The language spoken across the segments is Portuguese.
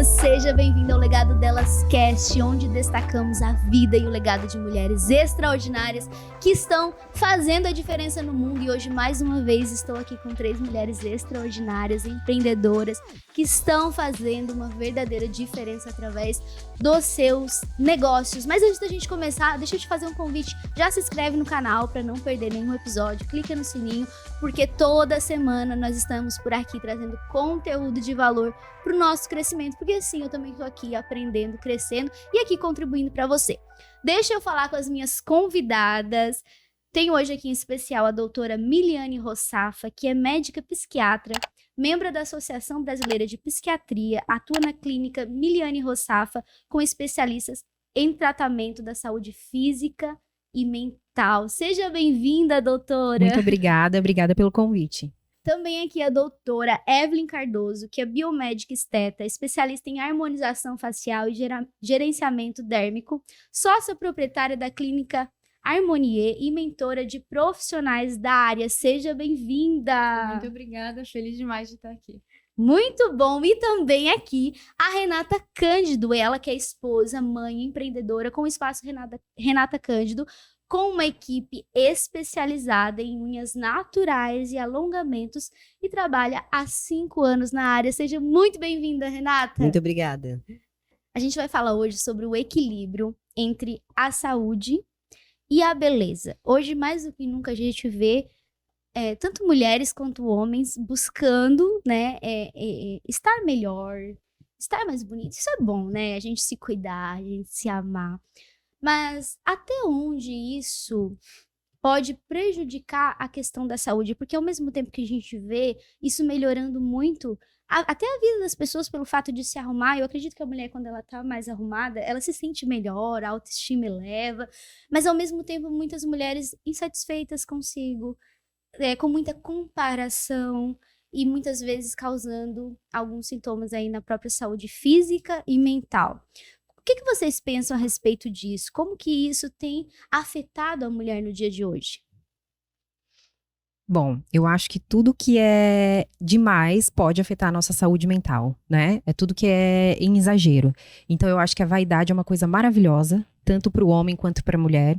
doutorinha, seja bem-vinda ao Legado Delas Cast, onde destacamos a vida e o legado de mulheres extraordinárias que estão fazendo a diferença no mundo. E hoje, mais uma vez, estou aqui com 3 mulheres extraordinárias, empreendedoras, que estão fazendo uma verdadeira diferença através dos seus negócios. Mas antes da gente começar, deixa eu te fazer um convite. Já se inscreve no canal para não perder nenhum episódio, clica no sininho, porque toda semana nós estamos por aqui trazendo conteúdo de valor para o nosso crescimento, porque assim, eu também estou aqui aprendendo, crescendo e aqui contribuindo para você. Deixa eu falar com as minhas convidadas. Tenho hoje aqui em especial a doutora Miliane Rossafa, que é médica psiquiatra, membro da Associação Brasileira de Psiquiatria, atua na clínica Miliane Rossafa, com especialistas em tratamento da saúde física e mental. Seja bem-vinda, doutora. Muito obrigada pelo convite. Também aqui a doutora Evelyn Cardoso, que é biomédica esteta, especialista em harmonização facial e gerenciamento dérmico, sócia proprietária da clínica Harmonie e mentora de profissionais da área. Seja bem-vinda! Muito obrigada, feliz demais de estar aqui. Muito bom! E também aqui a Renata Cândido, ela que é esposa, mãe, empreendedora com o espaço Renata Cândido, com uma equipe especializada em unhas naturais e alongamentos e trabalha há 5 anos na área. Seja muito bem-vinda, Renata! Muito obrigada. A gente vai falar hoje sobre o equilíbrio entre a saúde e a beleza. Hoje, mais do que nunca, a gente vê tanto mulheres quanto homens buscando, né, estar melhor, estar mais bonito. Isso é bom, né? A gente se cuidar, a gente se amar. Mas até onde isso pode prejudicar a questão da saúde? Porque ao mesmo tempo que a gente vê isso melhorando muito, até a vida das pessoas pelo fato de se arrumar, eu acredito que a mulher, quando ela tá mais arrumada, ela se sente melhor, a autoestima eleva, mas ao mesmo tempo muitas mulheres insatisfeitas consigo, com muita comparação e muitas vezes causando alguns sintomas aí na própria saúde física e mental. O que vocês pensam a respeito disso? Como que isso tem afetado a mulher no dia de hoje? Bom, eu acho que tudo que é demais pode afetar a nossa saúde mental, né? É tudo que é em exagero. Então eu acho que a vaidade é uma coisa maravilhosa, tanto para o homem quanto para a mulher.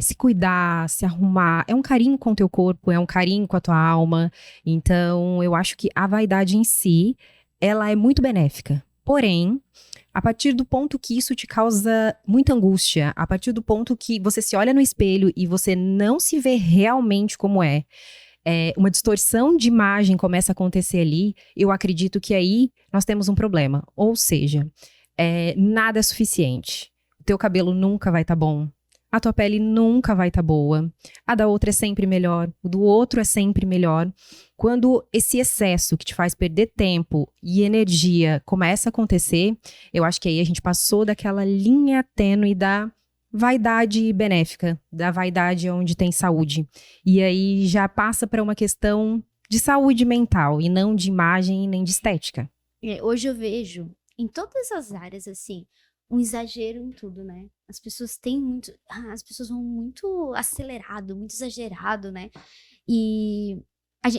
Se cuidar, se arrumar, é um carinho com o teu corpo, é um carinho com a tua alma. Então eu acho que a vaidade em si, ela é muito benéfica. Porém, a partir do ponto que isso te causa muita angústia, a partir do ponto que você se olha no espelho e você não se vê realmente como uma distorção de imagem começa a acontecer ali, eu acredito que aí nós temos um problema. Ou seja, nada é suficiente. O teu cabelo nunca vai estar bom. A tua pele nunca vai estar boa. A da outra é sempre melhor. O do outro é sempre melhor. Quando esse excesso que te faz perder tempo e energia começa a acontecer, eu acho que aí a gente passou daquela linha tênue da vaidade benéfica, da vaidade onde tem saúde. E aí já passa para uma questão de saúde mental e não de imagem nem de estética. Hoje eu vejo em todas as áreas, assim, um exagero em tudo, né? As pessoas vão muito acelerado, muito exagerado, né? E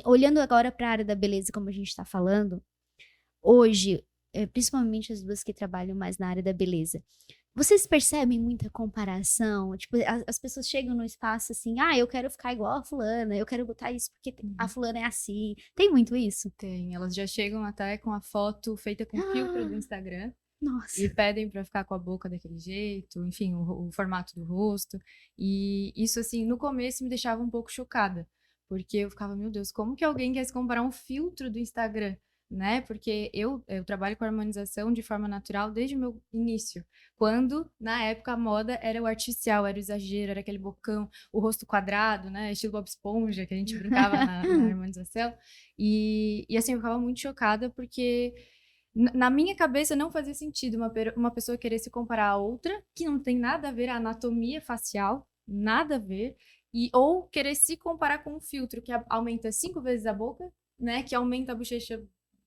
olhando agora para a área da beleza, como a gente está falando, hoje, principalmente as duas que trabalham mais na área da beleza, vocês percebem muita comparação? Tipo, as pessoas chegam no espaço assim, eu quero ficar igual a fulana, eu quero botar isso porque a fulana é assim. Tem muito isso? Tem, elas já chegam até com a foto feita com filtro do Instagram. Nossa. E pedem pra ficar com a boca daquele jeito, enfim, o formato do rosto. E isso, assim, no começo me deixava um pouco chocada. Porque eu ficava, meu Deus, como que alguém quer se comparar um filtro do Instagram, né? Porque eu trabalho com harmonização de forma natural desde o meu início. Quando, na época, a moda era o artificial, era o exagero, era aquele bocão, o rosto quadrado, né? Estilo Bob Esponja, que a gente brincava na harmonização. E assim, eu ficava muito chocada porque na minha cabeça não fazia sentido uma pessoa querer se comparar a outra, que não tem nada a ver a anatomia facial, nada a ver, ou querer se comparar com um filtro que aumenta 5 vezes a boca, né, que aumenta a bochecha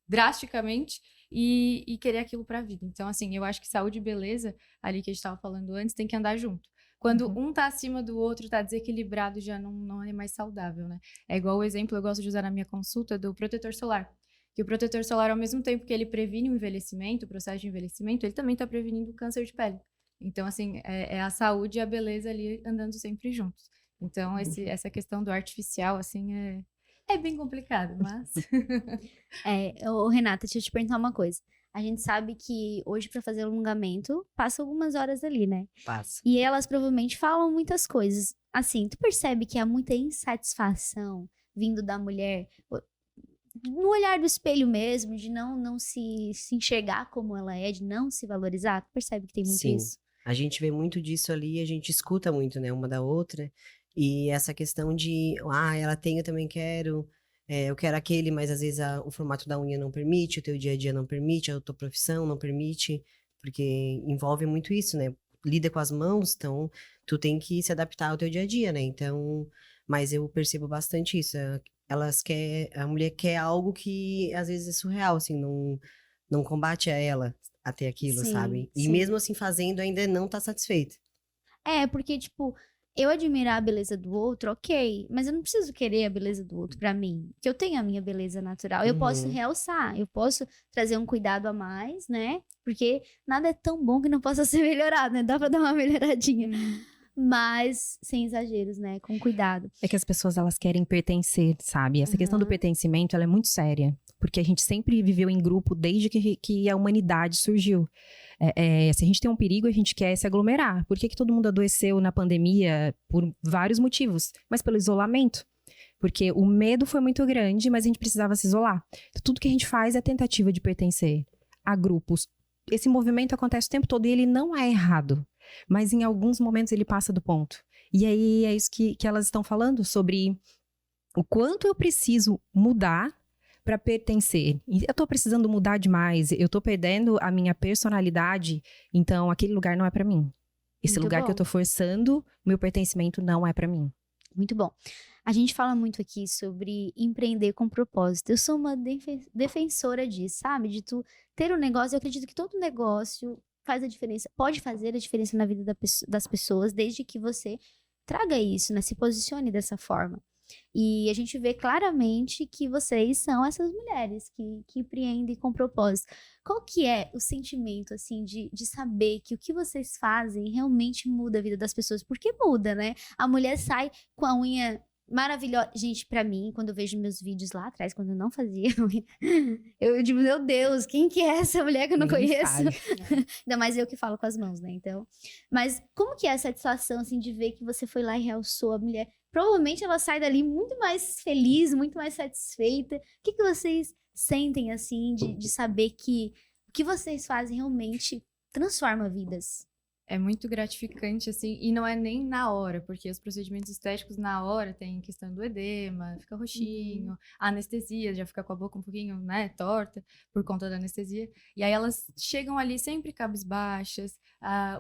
drasticamente, e querer aquilo pra vida. Então, assim, eu acho que saúde e beleza, ali que a gente estava falando antes, tem que andar junto. Quando um tá acima do outro, tá desequilibrado, já não é mais saudável, né? É igual o exemplo, eu gosto de usar na minha consulta, do protetor solar. Que o protetor solar, ao mesmo tempo que ele previne o envelhecimento, o processo de envelhecimento, ele também tá prevenindo o câncer de pele. Então, assim, é a saúde e a beleza ali andando sempre juntos. Então, essa questão do artificial, assim, é bem complicado, mas... Ô, Renata, deixa eu te perguntar uma coisa. A gente sabe que hoje, pra fazer alongamento, passa algumas horas ali, né? Passa. E elas provavelmente falam muitas coisas. Assim, tu percebe que há muita insatisfação vindo da mulher, no olhar do espelho mesmo, de não se enxergar como ela é, de não se valorizar? Tu percebe que tem muito Sim. isso? A gente vê muito disso ali, a gente escuta muito, né, uma da outra. E essa questão de, ela tem, eu também quero. Eu quero aquele, mas às vezes o formato da unha não permite, o teu dia a dia não permite, a tua profissão não permite, porque envolve muito isso, né? Lida com as mãos, então tu tem que se adaptar ao teu dia a dia, né? Então, mas eu percebo bastante isso. A mulher quer algo que às vezes é surreal, assim, não combate a ela até aquilo, Sim, sabe? E sim. mesmo assim fazendo, ainda não tá satisfeita. Porque, tipo, eu admirar a beleza do outro, ok, mas eu não preciso querer a beleza do outro pra mim, porque eu tenho a minha beleza natural. Eu posso Uhum. realçar, eu posso trazer um cuidado a mais, né? Porque nada é tão bom que não possa ser melhorado, né? Dá pra dar uma melhoradinha. Mas sem exageros, né? Com cuidado. É que as pessoas, elas querem pertencer, sabe? Essa questão do Aham. pertencimento, ela é muito séria. Porque a gente sempre viveu em grupo desde que a humanidade surgiu. Se a gente tem um perigo, a gente quer se aglomerar. Por que todo mundo adoeceu na pandemia? Por vários motivos. Mas pelo isolamento. Porque o medo foi muito grande, mas a gente precisava se isolar. Então, tudo que a gente faz é tentativa de pertencer a grupos. Esse movimento acontece o tempo todo e ele não é errado. Mas em alguns momentos ele passa do ponto. E aí é isso que elas estão falando sobre o quanto eu preciso mudar para pertencer. E eu tô precisando mudar demais, eu tô perdendo a minha personalidade, então aquele lugar não é para mim. Esse Muito lugar bom. que eu tô forçando, meu pertencimento não é para mim. Muito bom. A gente fala muito aqui sobre empreender com propósito. Eu sou uma defensora disso, sabe? De tu ter um negócio. Eu acredito que todo negócio faz a diferença, pode fazer a diferença na vida das pessoas, desde que você traga isso, né? Se posicione dessa forma. E a gente vê claramente que vocês são essas mulheres que empreendem com propósito. Qual que é o sentimento, assim, de saber que o que vocês fazem realmente muda a vida das pessoas? Porque muda, né? A mulher sai com a unha maravilhosa. Gente, pra mim, quando eu vejo meus vídeos lá atrás, quando eu não fazia unha, eu digo, meu Deus, quem que é essa mulher que eu não Nem me conheço? fale. Ainda mais eu que falo com as mãos, né? Então, mas como que é a satisfação, assim, de ver que você foi lá e realçou a mulher? Provavelmente ela sai dali muito mais feliz, muito mais satisfeita. O que vocês sentem, assim, de saber que o que vocês fazem realmente transforma vidas? É muito gratificante, assim, e não é nem na hora, porque os procedimentos estéticos na hora tem questão do edema, fica roxinho, a anestesia já fica com a boca um pouquinho, né, torta, por conta da anestesia. E aí elas chegam ali sempre cabisbaixas,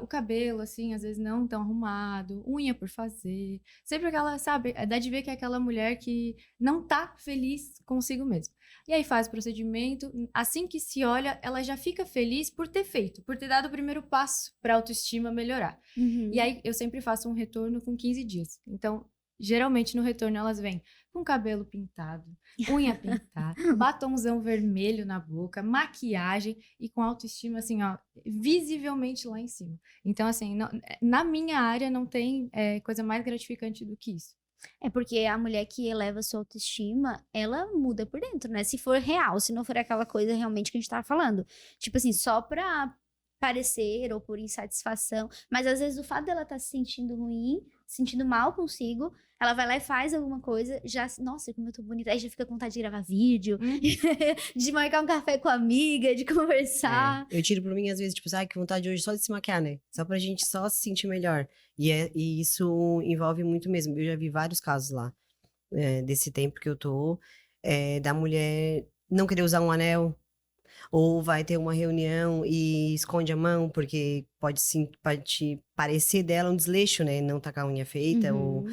o cabelo, assim, às vezes não tão arrumado, unha por fazer. Sempre aquela, sabe, dá de ver que é aquela mulher que não tá feliz consigo mesma. E aí faz o procedimento, assim que se olha, ela já fica feliz por ter feito, por ter dado o primeiro passo para a autoestima melhorar. E aí eu sempre faço um retorno com 15 dias. Então, geralmente no retorno elas vêm com cabelo pintado, unha pintada, batonzão vermelho na boca, maquiagem e com autoestima assim, ó, visivelmente lá em cima. Então, assim, na minha área não tem coisa mais gratificante do que isso. É porque a mulher que eleva a sua autoestima, ela muda por dentro, né? Se for real, se não for aquela coisa realmente que a gente tava falando. Tipo assim, só pra parecer ou por insatisfação. Mas às vezes o fato dela estar se sentindo ruim, se sentindo mal consigo, ela vai lá e faz alguma coisa, já, nossa, como eu tô bonita. Aí já fica com vontade de gravar vídeo, de marcar um café com a amiga, de conversar. Eu tiro por mim, às vezes, tipo, que vontade hoje só de se maquiar, né? Só pra gente só se sentir melhor. E isso envolve muito mesmo. Eu já vi vários casos lá, desse tempo que eu tô, da mulher não querer usar um anel, ou vai ter uma reunião e esconde a mão, porque pode te parecer dela um desleixo, né? Não tá com a unha feita, ou...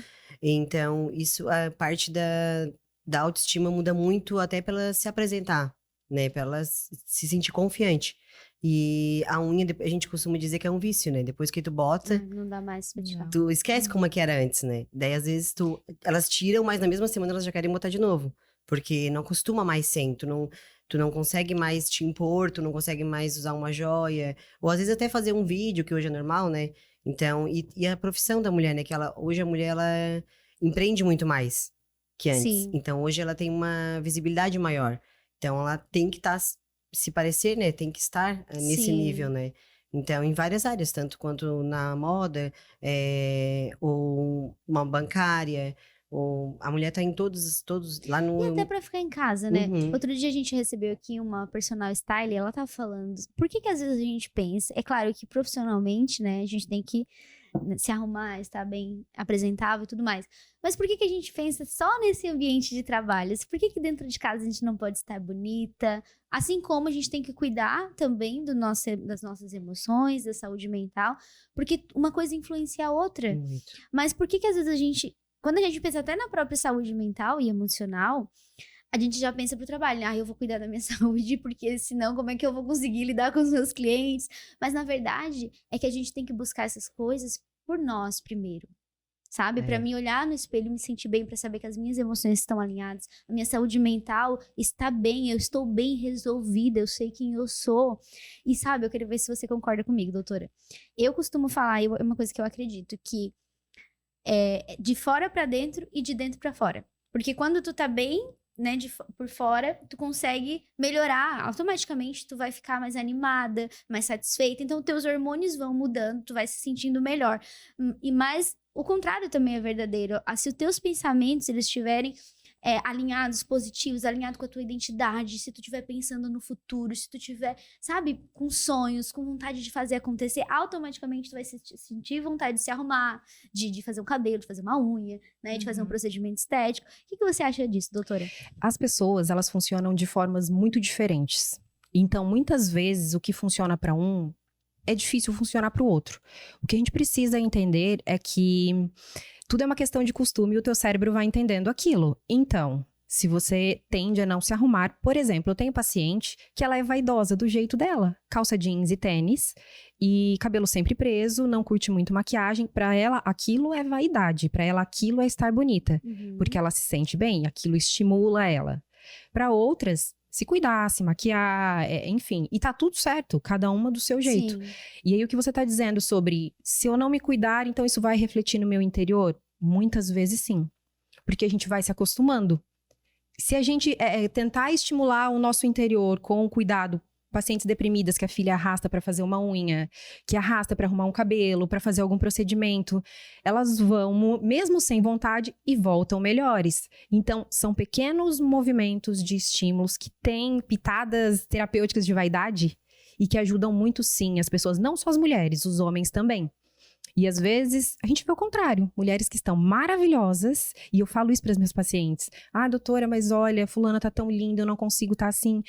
Então, isso, a parte da autoestima muda muito até pra ela se apresentar, né? Pra ela se sentir confiante. E a unha, a gente costuma dizer que é um vício, né? Depois que tu bota, Não dá mais pra tirar. tu esquece como é que era antes, né? Daí, às vezes, elas tiram, mas na mesma semana elas já querem botar de novo. Porque não costuma mais ser, tu não consegue mais te impor, tu não consegue mais usar uma joia, ou às vezes até fazer um vídeo, que hoje é normal, né? Então, e a profissão da mulher, né? Que hoje a mulher, ela empreende muito mais que antes. Sim. Então, hoje ela tem uma visibilidade maior. Então, ela tem que estar, se parecer, né? Tem que estar nesse Sim. nível, né? Então, em várias áreas, tanto quanto na moda, ou uma bancária, ou a mulher tá em todos lá E até no... pra ficar em casa, né? Uhum. Outro dia a gente recebeu aqui uma personal style, ela tava falando, por que que às vezes a gente pensa, é claro que profissionalmente, né, a gente tem que se arrumar, estar bem apresentável e tudo mais, mas por que que a gente pensa só nesse ambiente de trabalho? Por que que dentro de casa a gente não pode estar bonita? Assim como a gente tem que cuidar também das nossas emoções, da saúde mental, porque uma coisa influencia a outra. Muito. Mas por que que às vezes quando a gente pensa até na própria saúde mental e emocional, a gente já pensa pro trabalho, eu vou cuidar da minha saúde, porque senão como é que eu vou conseguir lidar com os meus clientes? Mas na verdade, é que a gente tem que buscar essas coisas por nós primeiro, sabe? Pra mim olhar no espelho e me sentir bem, pra saber que as minhas emoções estão alinhadas, a minha saúde mental está bem, eu estou bem resolvida, eu sei quem eu sou. E sabe, eu queria ver se você concorda comigo, doutora. Eu costumo falar, é uma coisa que eu acredito, que de fora pra dentro e de dentro pra fora. Porque quando tu tá bem, né, por fora, tu consegue melhorar. Automaticamente tu vai ficar mais animada, mais satisfeita. Então teus hormônios vão mudando, tu vai se sentindo melhor. E mais, o contrário também é verdadeiro. Se os teus pensamentos, eles estiverem alinhados, positivos, alinhados com a tua identidade, se tu estiver pensando no futuro, se tu tiver, sabe, com sonhos, com vontade de fazer acontecer, automaticamente tu vai sentir vontade de se arrumar, de fazer um cabelo, de fazer uma unha, né, de fazer um procedimento estético. O que você acha disso, doutora? As pessoas, elas funcionam de formas muito diferentes. Então, muitas vezes, o que funciona para um é difícil funcionar para o outro. O que a gente precisa entender é que tudo é uma questão de costume e o teu cérebro vai entendendo aquilo. Então, se você tende a não se arrumar, por exemplo, eu tenho paciente que ela é vaidosa do jeito dela. Calça jeans e tênis, e cabelo sempre preso, não curte muito maquiagem. Para ela, aquilo é vaidade. Para ela, aquilo é estar bonita. Porque ela se sente bem, aquilo estimula ela. Para outras, se cuidar, se maquiar, enfim. E tá tudo certo, cada uma do seu jeito. Sim. E aí, o que você tá dizendo sobre, se eu não me cuidar, então isso vai refletir no meu interior? Muitas vezes sim. Porque a gente vai se acostumando. Se a gente tentar estimular o nosso interior com cuidado, pacientes deprimidas que a filha arrasta para fazer uma unha, que arrasta para arrumar um cabelo, para fazer algum procedimento, elas vão, mesmo sem vontade, e voltam melhores. Então, são pequenos movimentos de estímulos que têm pitadas terapêuticas de vaidade e que ajudam muito, sim, as pessoas, não só as mulheres, os homens também. E às vezes, a gente vê o contrário. Mulheres que estão maravilhosas, e eu falo isso para as minhas pacientes. Doutora, mas olha, fulana tá tão linda, eu não consigo estar assim.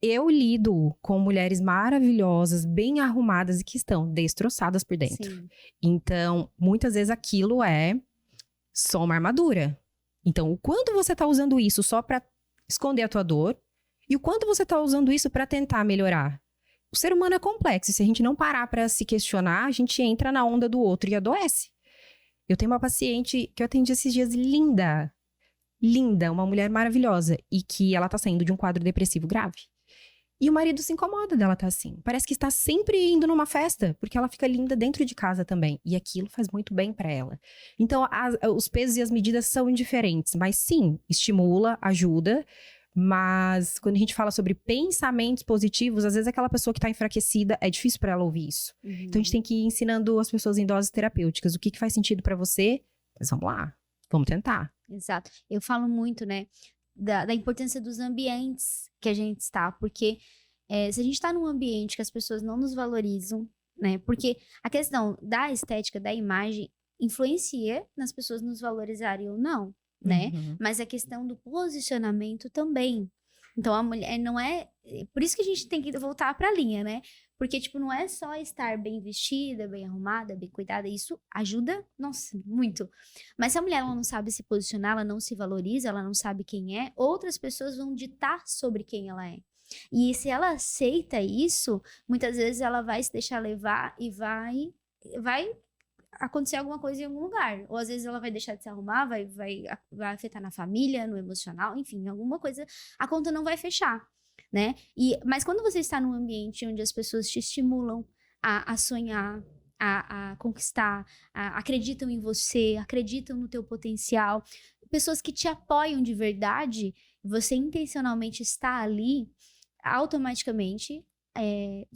Eu lido com mulheres maravilhosas, bem arrumadas e que estão destroçadas por dentro. Sim. Então, muitas vezes aquilo é só uma armadura. Então, o quanto você tá usando isso só para esconder a tua dor e o quanto você tá usando isso para tentar melhorar. O ser humano é complexo, e se a gente não parar para se questionar, a gente entra na onda do outro e adoece. Eu tenho uma paciente que eu atendi esses dias, linda, uma mulher maravilhosa, e que ela tá saindo de um quadro depressivo grave. E o marido se incomoda dela tá assim. Parece que está sempre indo numa festa, porque ela fica linda dentro de casa também. E aquilo faz muito bem para ela. Então, os pesos e as medidas são indiferentes, mas sim, estimula, ajuda. Mas quando a gente fala sobre pensamentos positivos, às vezes aquela pessoa que tá enfraquecida, é difícil para ela ouvir isso. Então a gente tem que ir ensinando as pessoas em doses terapêuticas. O que faz sentido para você? Mas vamos lá, vamos tentar. Exato. Eu falo muito, né, da importância dos ambientes que a gente está, porque se a gente está num ambiente que as pessoas não nos valorizam, né, porque a questão da estética, da imagem, influencia nas pessoas nos valorizarem ou não, né, mas a questão do posicionamento também. Então, a mulher não é... Por isso que a gente tem que voltar pra linha, né? Porque, tipo, não é só estar bem vestida, bem arrumada, bem cuidada. Isso ajuda, nossa, muito. Mas se a mulher ela não sabe se posicionar, ela não se valoriza, ela não sabe quem é, outras pessoas vão ditar sobre quem ela é. E se ela aceita isso, muitas vezes ela vai se deixar levar e vai acontecer alguma coisa em algum lugar. Ou às vezes ela vai deixar de se arrumar, vai afetar na família, no emocional, enfim, alguma coisa, a conta não vai fechar, né? Mas quando você está num ambiente onde as pessoas te estimulam a sonhar, a conquistar, acreditam em você, acreditam no teu potencial, pessoas que te apoiam de verdade, você intencionalmente está ali, automaticamente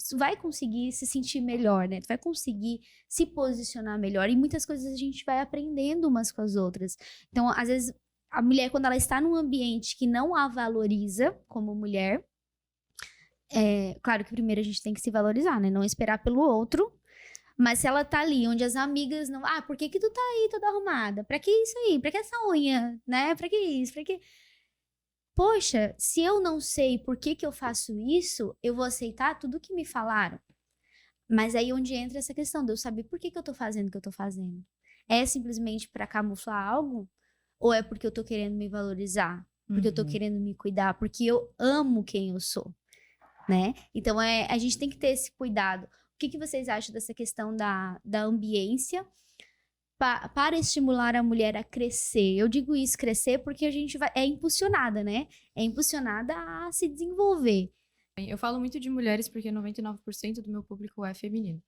tu vai conseguir se sentir melhor, né? Tu vai conseguir se posicionar melhor. E muitas coisas a gente vai aprendendo umas com as outras. Então, às vezes, a mulher, quando ela está num ambiente que não a valoriza como mulher, claro que primeiro a gente tem que se valorizar, né? Não esperar pelo outro. Mas se ela tá ali, onde as amigas não... Ah, por que que tu tá aí toda arrumada? Pra que isso aí? Pra que essa unha? Né? Pra que isso? Pra que... Poxa, se eu não sei por que que eu faço isso, eu vou aceitar tudo que me falaram. Mas aí onde entra essa questão de eu saber por que que eu tô fazendo o que eu tô fazendo. É simplesmente pra camuflar algo? Ou é porque eu tô querendo me valorizar? Porque eu tô querendo me cuidar? Porque eu amo quem eu sou, né? Então, a gente tem que ter esse cuidado. O que que vocês acham dessa questão da ambiência para estimular a mulher a crescer? Eu digo isso, crescer, porque a gente é impulsionada, né? É impulsionada a se desenvolver. Eu falo muito de mulheres porque 99% do meu público é feminino.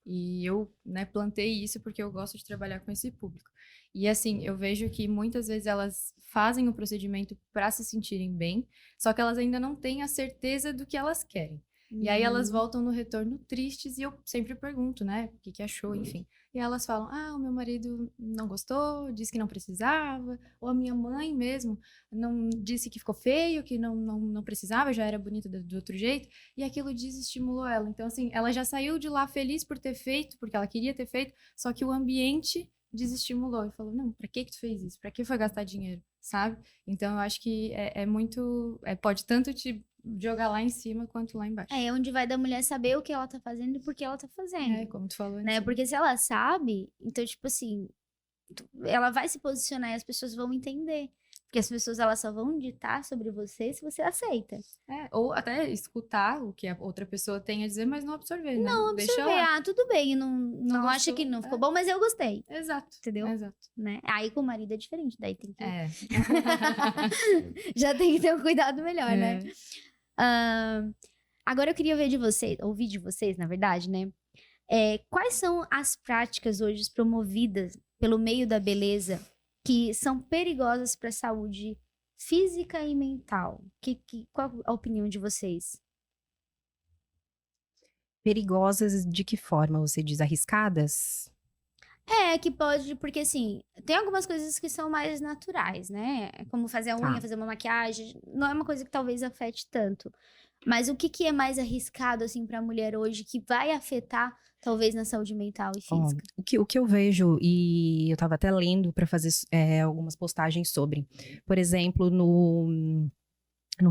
E eu, né, plantei isso porque eu gosto de trabalhar com esse público. E assim, eu vejo que muitas vezes elas fazem o procedimento para se sentirem bem, só que elas ainda não têm a certeza do que elas querem. E aí elas voltam no retorno tristes e eu sempre pergunto, né, o que que achou, enfim. E elas falam, o meu marido não gostou, disse que não precisava, ou a minha mãe mesmo não disse que ficou feio, que não precisava, já era bonita do outro jeito, e aquilo desestimulou ela. Então, assim, ela já saiu de lá feliz por ter feito, porque ela queria ter feito, só que o ambiente desestimulou e falou, não, pra que tu fez isso? Pra que foi gastar dinheiro, sabe? Então, eu acho que é muito... pode tanto te jogar lá em cima quanto lá embaixo. É onde vai da mulher saber o que ela tá fazendo e por que ela tá fazendo. Como tu falou. Né? Porque se ela sabe, então, tipo assim, ela vai se posicionar e as pessoas vão entender. Porque as pessoas, elas só vão ditar sobre você se você aceita. Ou até escutar o que a outra pessoa tem a dizer, mas não absorver, né? Não absorver, tudo bem, não acha que não ficou bom, mas eu gostei. Exato. Entendeu? Exato. Né? Aí com o marido é diferente, daí tem que... É. Já tem que ter um cuidado melhor, né? Agora eu queria ouvir de vocês, na verdade, né? Quais são as práticas hoje promovidas pelo meio da beleza que são perigosas para a saúde física e mental? Qual a opinião de vocês? Perigosas de que forma? Você diz arriscadas? Que pode, porque assim, tem algumas coisas que são mais naturais, né? Como fazer a unha, fazer uma maquiagem, não é uma coisa que talvez afete tanto. Mas o que é mais arriscado, assim, pra mulher hoje, que vai afetar, talvez, na saúde mental e física? O que eu vejo, e eu tava até lendo para fazer algumas postagens sobre, por exemplo, no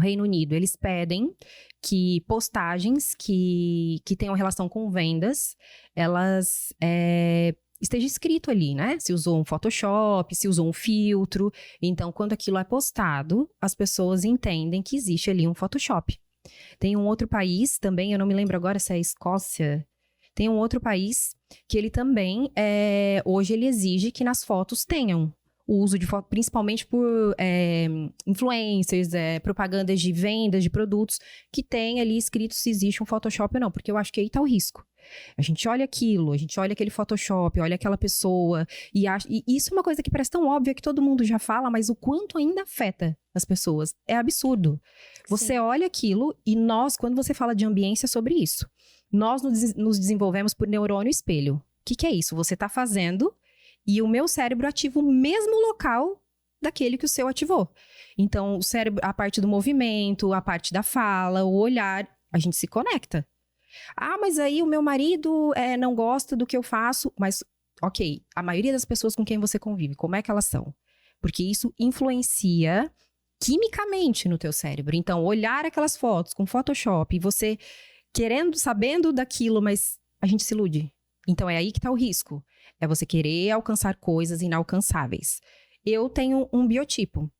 Reino Unido, eles pedem que postagens que tenham relação com vendas, elas esteja escrito ali, né? Se usou um Photoshop, se usou um filtro. Então, quando aquilo é postado, as pessoas entendem que existe ali um Photoshop. Tem um outro país também, eu não me lembro agora se é a Escócia. Tem um outro país que ele também, hoje ele exige que nas fotos tenham o uso de foto, principalmente por influencers, propagandas de vendas de produtos, que tem ali escrito se existe um Photoshop ou não, porque eu acho que aí tá o risco. A gente olha aquilo, a gente olha aquele Photoshop, olha aquela pessoa, e isso é uma coisa que parece tão óbvia que todo mundo já fala, mas o quanto ainda afeta as pessoas. É absurdo. Você olha aquilo e nós, quando você fala de ambiência, é sobre isso. Nós nos desenvolvemos por neurônio espelho. O que é isso? Você tá fazendo e o meu cérebro ativa o mesmo local daquele que o seu ativou. Então, o cérebro, a parte do movimento, a parte da fala, o olhar, a gente se conecta. Mas aí o meu marido não gosta do que eu faço. Mas, ok, a maioria das pessoas com quem você convive, como é que elas são? Porque isso influencia quimicamente no teu cérebro. Então, olhar aquelas fotos com Photoshop e você sabendo daquilo, mas a gente se ilude. Então, é aí que tá o risco. É você querer alcançar coisas inalcançáveis. Eu tenho um biotipo.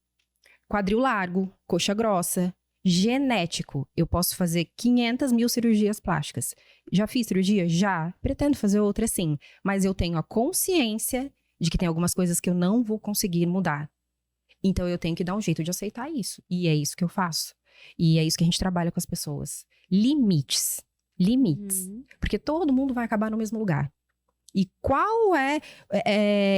Quadril largo, coxa grossa. genético. Eu posso fazer 500 mil cirurgias plásticas. Já fiz cirurgia? Já. Pretendo fazer outra, sim. Mas eu tenho a consciência de que tem algumas coisas que eu não vou conseguir mudar. Então, eu tenho que dar um jeito de aceitar isso. E é isso que eu faço. E é isso que a gente trabalha com as pessoas. Limites. Limites. Porque todo mundo vai acabar no mesmo lugar. E qual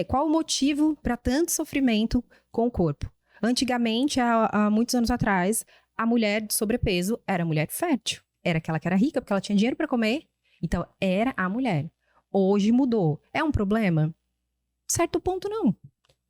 qual o motivo para tanto sofrimento com o corpo? Antigamente, há muitos anos atrás, a mulher de sobrepeso era a mulher fértil. Era aquela que era rica porque ela tinha dinheiro para comer. Então, era a mulher. Hoje mudou. É um problema? Certo ponto, não.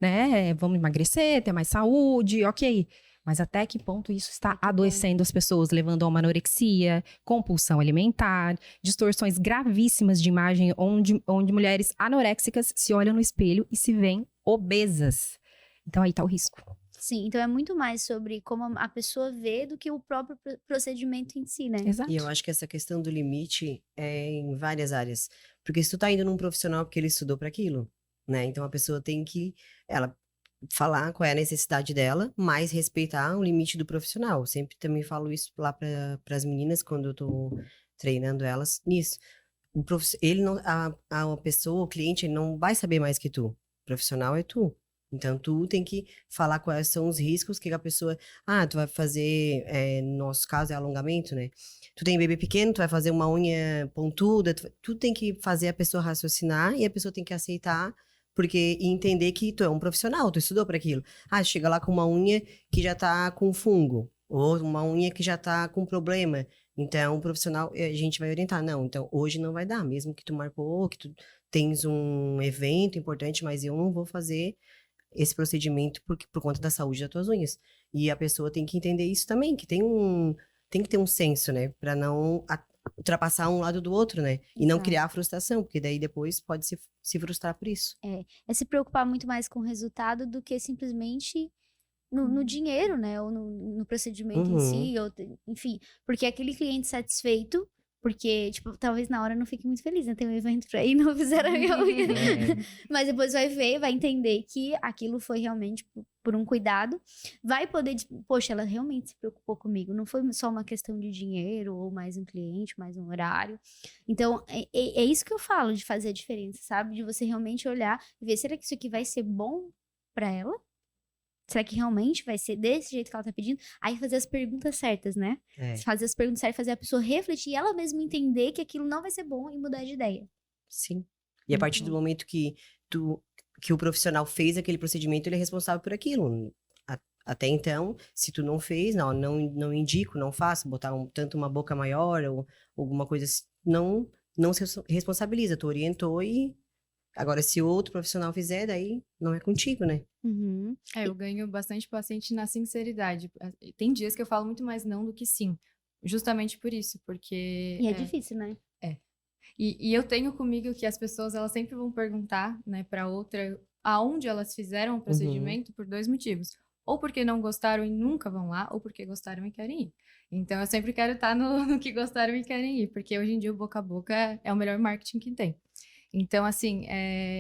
Né? Vamos emagrecer, ter mais saúde, ok. Mas até que ponto isso está adoecendo as pessoas, levando a uma anorexia, compulsão alimentar, distorções gravíssimas de imagem, onde mulheres anoréxicas se olham no espelho e se veem obesas. Então aí está o risco. Sim, então é muito mais sobre como a pessoa vê do que o próprio procedimento em si, né? Exato. E eu acho que essa questão do limite é em várias áreas. Porque se tu tá indo num profissional porque ele estudou para aquilo, né? Então a pessoa tem que falar qual é a necessidade dela, mas respeitar o limite do profissional. Sempre também falo isso lá para as meninas quando eu tô treinando elas nisso. Ele não, a pessoa, o cliente, ele não vai saber mais que tu. O profissional é tu. Então, tu tem que falar quais são os riscos que a pessoa... tu vai fazer, no nosso caso, é alongamento, né? Tu tem bebê pequeno, tu vai fazer uma unha pontuda, tu tem que fazer a pessoa raciocinar e a pessoa tem que aceitar, porque e entender que tu é um profissional, tu estudou para aquilo. Chega lá com uma unha que já tá com fungo, ou uma unha que já tá com problema. Então, o profissional, a gente vai orientar. Não, então, hoje não vai dar, mesmo que tu marcou, que tu tens um evento importante, mas eu não vou fazer esse procedimento por conta da saúde das tuas unhas. E a pessoa tem que entender isso também, que tem que ter um senso, né? Pra não ultrapassar um lado do outro, né? E não Exato. criar frustração, porque daí depois pode se frustrar por isso. É se preocupar muito mais com o resultado do que simplesmente no dinheiro, né? Ou no procedimento em si, ou, enfim. Porque aquele cliente satisfeito, porque, tipo, talvez na hora não fique muito feliz, né? Tem um evento pra ir, não fizeram a minha unha. Mas depois vai ver, vai entender que aquilo foi realmente por um cuidado. Vai poder, poxa, ela realmente se preocupou comigo. Não foi só uma questão de dinheiro, ou mais um cliente, mais um horário. Então, é isso que eu falo de fazer a diferença, sabe? De você realmente olhar e ver, será que isso aqui vai ser bom pra ela? Será que realmente vai ser desse jeito que ela tá pedindo? Aí fazer as perguntas certas, né? Fazer as perguntas certas, fazer a pessoa refletir e ela mesma entender que aquilo não vai ser bom e mudar de ideia. Sim. E a partir do momento que o profissional fez aquele procedimento, ele é responsável por aquilo. Até então, se tu não fez, não indico, não faço, botar tanto uma boca maior ou alguma coisa assim, não se responsabiliza, tu orientou e... Agora, se outro profissional fizer, daí não é contigo, né? Eu ganho bastante paciente na sinceridade. Tem dias que eu falo muito mais não do que sim. Justamente por isso, porque... E é difícil, né? E eu tenho comigo que as pessoas, elas sempre vão perguntar, né, pra outra, aonde elas fizeram o procedimento por 2 motivos. Ou porque não gostaram e nunca vão lá, ou porque gostaram e querem ir. Então, eu sempre quero estar no que gostaram e querem ir, porque hoje em dia o boca a boca é o melhor marketing que tem. Então, assim,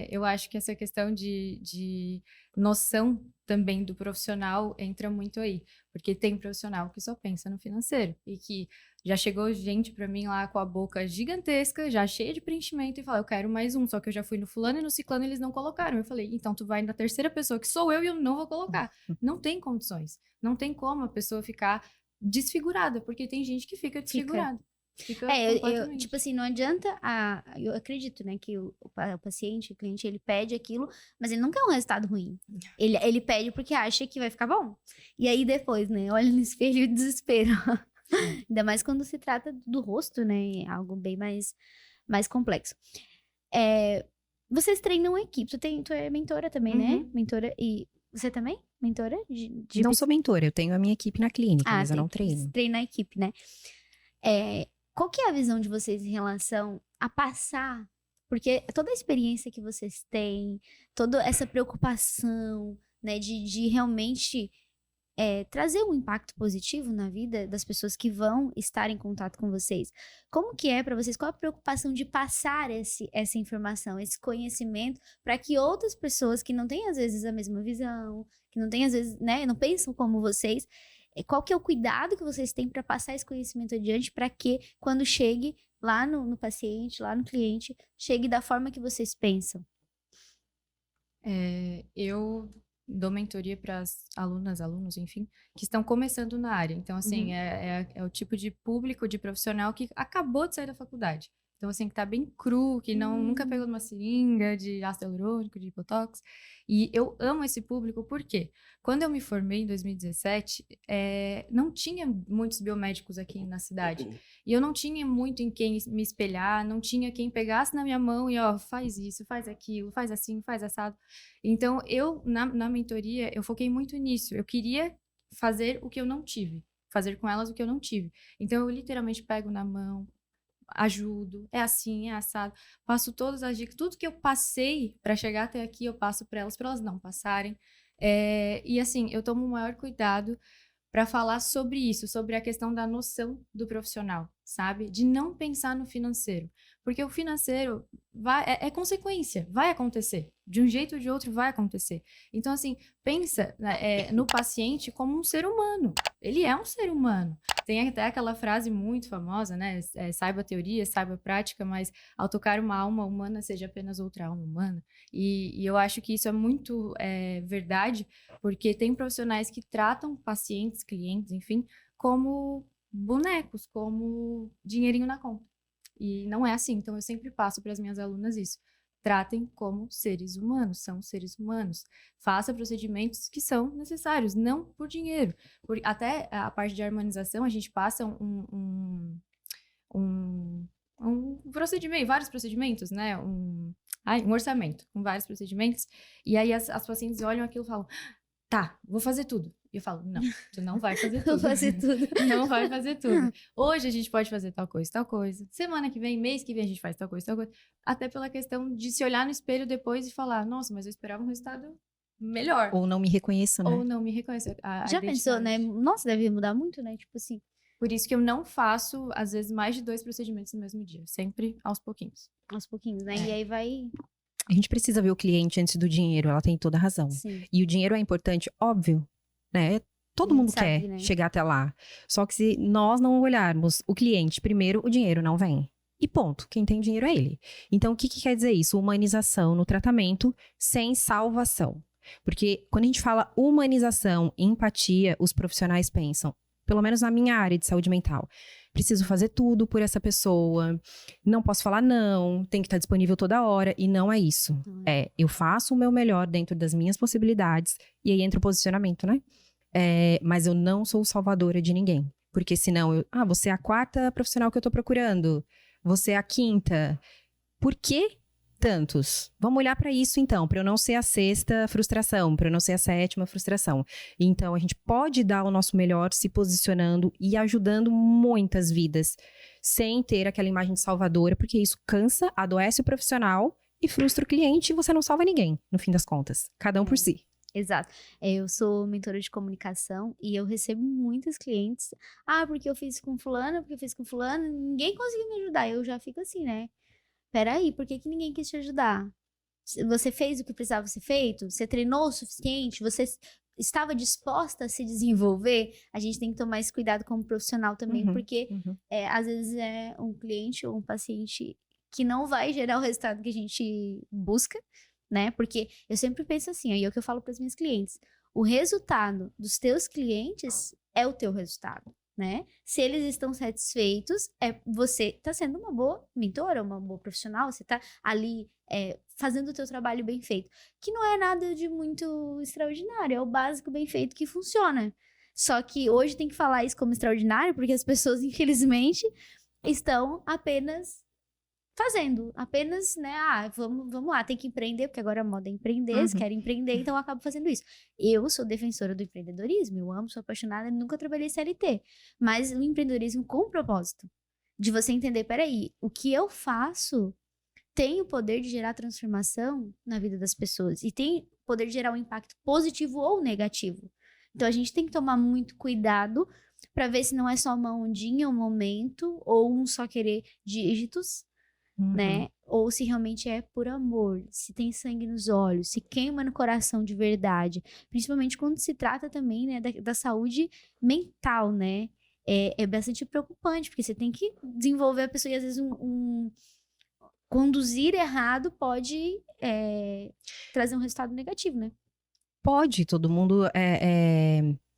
eu acho que essa questão de noção também do profissional entra muito aí. Porque tem profissional que só pensa no financeiro. E que já chegou gente pra mim lá com a boca gigantesca, já cheia de preenchimento, e fala, eu quero mais um. Só que eu já fui no fulano e no ciclano e eles não colocaram. Eu falei, então tu vai na terceira pessoa, que sou eu, e eu não vou colocar. Não tem condições. Não tem como a pessoa ficar desfigurada, porque tem gente que fica desfigurada. Tipo assim, não adianta, eu acredito, né, que o paciente, o cliente, ele pede aquilo, mas ele não quer um resultado ruim. Ele pede porque acha que vai ficar bom. E aí depois, né, olha no espelho e desespero. Ainda mais quando se trata do rosto, né, é algo bem mais complexo. Vocês treinam equipe, tu é mentora também, né? Mentora, e você também? Mentora? Não sou mentora, eu tenho a minha equipe na clínica, mas eu não treino. Treina a equipe, né? Qual que é a visão de vocês em relação a passar? Porque toda a experiência que vocês têm, toda essa preocupação, né, de realmente trazer um impacto positivo na vida das pessoas que vão estar em contato com vocês. Como que é para vocês? Qual a preocupação de passar essa informação, esse conhecimento, para que outras pessoas que não têm, às vezes, a mesma visão, que não têm, às vezes, né, não pensam como vocês, qual que é o cuidado que vocês têm para passar esse conhecimento adiante para que quando chegue lá no paciente, lá no cliente, chegue da forma que vocês pensam? Eu dou mentoria para as alunas, alunos, enfim, que estão começando na área. Então, assim, é o tipo de público, de profissional que acabou de sair da faculdade. Então, assim, que tá bem cru, que nunca pegou numa seringa de ácido hialurônico, de botox. E eu amo esse público porque quando eu me formei em 2017, não tinha muitos biomédicos aqui na cidade. E eu não tinha muito em quem me espelhar, não tinha quem pegasse na minha mão e, ó, faz isso, faz aquilo, faz assim, faz assado. Então, na mentoria, eu foquei muito nisso. Eu queria fazer o que eu não tive. Fazer com elas o que eu não tive. Então, eu literalmente pego na mão, ajudo, é assim, é assado, passo todas as dicas, tudo que eu passei para chegar até aqui, eu passo para elas não passarem. E assim, eu tomo o maior cuidado para falar sobre isso, sobre a questão da noção do profissional, sabe? De não pensar no financeiro. Porque o financeiro é consequência, vai acontecer. De um jeito ou de outro vai acontecer. Então, assim, pensa no paciente como um ser humano. Ele é um ser humano. Tem até aquela frase muito famosa, né? Saiba a teoria, saiba a prática, mas ao tocar uma alma humana, seja apenas outra alma humana. E eu acho que isso é muito verdade, porque tem profissionais que tratam pacientes, clientes, enfim, como bonecos, como dinheirinho na conta. E não é assim. Então, eu sempre passo para as minhas alunas isso. Tratem como seres humanos, são seres humanos. Faça procedimentos que são necessários, não por dinheiro. Até a parte de harmonização, a gente passa um procedimento, vários procedimentos, né? Um orçamento com vários procedimentos. E aí as pacientes olham aquilo e falam, tá, vou fazer tudo. E eu falo, não, tu não vai fazer tudo. Vou fazer tudo. Não vai fazer tudo. Hoje a gente pode fazer tal coisa. Semana que vem, mês que vem a gente faz tal coisa. Até pela questão de se olhar no espelho depois e falar, nossa, mas eu esperava um resultado melhor. Ou não me reconheço, né? Ou não me reconhecer. Já pensou, né? Nossa, deve mudar muito, né? Tipo assim. Por isso que eu não faço, às vezes, mais de 2 procedimentos no mesmo dia. Sempre aos pouquinhos. Aos pouquinhos, né? E aí vai... A gente precisa ver o cliente antes do dinheiro, ela tem toda a razão. Sim. E o dinheiro é importante, óbvio, né? Todo mundo sabe, quer né? chegar até lá. Só que se nós não olharmos o cliente primeiro, o dinheiro não vem. E ponto. Quem tem dinheiro é ele. Então, o que quer dizer isso? Humanização no tratamento sem salvação. Porque quando a gente fala humanização, empatia, os profissionais pensam, pelo menos na minha área de saúde mental, preciso fazer tudo por essa pessoa, não posso falar não, tem que estar disponível toda hora, e não é isso. Eu faço o meu melhor dentro das minhas possibilidades, e aí entra o posicionamento, né? Mas eu não sou salvadora de ninguém, porque senão, você é a 4ª profissional que eu tô procurando, você é a 5ª, por que tantos? Vamos olhar para isso então, para eu não ser a 6ª frustração, para eu não ser a 7ª frustração. Então, a gente pode dar o nosso melhor se posicionando e ajudando muitas vidas, sem ter aquela imagem de salvadora, porque isso cansa, adoece o profissional e frustra o cliente e você não salva ninguém, no fim das contas. Cada um por si. Exato. Eu sou mentora de comunicação e eu recebo muitos clientes. Porque eu fiz com fulana, porque eu fiz com fulana, ninguém conseguiu me ajudar. Eu já fico assim, né? Peraí, por que ninguém quis te ajudar? Você fez o que precisava ser feito? Você treinou o suficiente? Você estava disposta a se desenvolver? A gente tem que tomar esse cuidado como profissional também, porque às vezes é um cliente ou um paciente que não vai gerar o resultado que a gente busca, né? Porque eu sempre penso assim, e é o que eu falo para as minhas clientes, o resultado dos teus clientes é o teu resultado. Né? Se eles estão satisfeitos, você está sendo uma boa mentora, uma boa profissional, você está ali fazendo o teu trabalho bem feito, que não é nada de muito extraordinário, é o básico bem feito que funciona. Só que hoje tem que falar isso como extraordinário, porque as pessoas, infelizmente, estão apenas fazendo, apenas, né, vamos lá, tem que empreender, porque agora a moda é empreender, eles querem empreender, então eu acabo fazendo isso. Eu sou defensora do empreendedorismo, eu amo, sou apaixonada, nunca trabalhei CLT, mas o empreendedorismo com propósito, de você entender, peraí, o que eu faço tem o poder de gerar transformação na vida das pessoas, e tem o poder de gerar um impacto positivo ou negativo. Então a gente tem que tomar muito cuidado para ver se não é só uma ondinha, um momento, ou um só querer dígitos, né? Ou se realmente é por amor, se tem sangue nos olhos, se queima no coração de verdade. Principalmente quando se trata também, né, da saúde mental, né? É bastante preocupante, porque você tem que desenvolver a pessoa e às vezes conduzir errado pode trazer um resultado negativo, né? Pode, todo mundo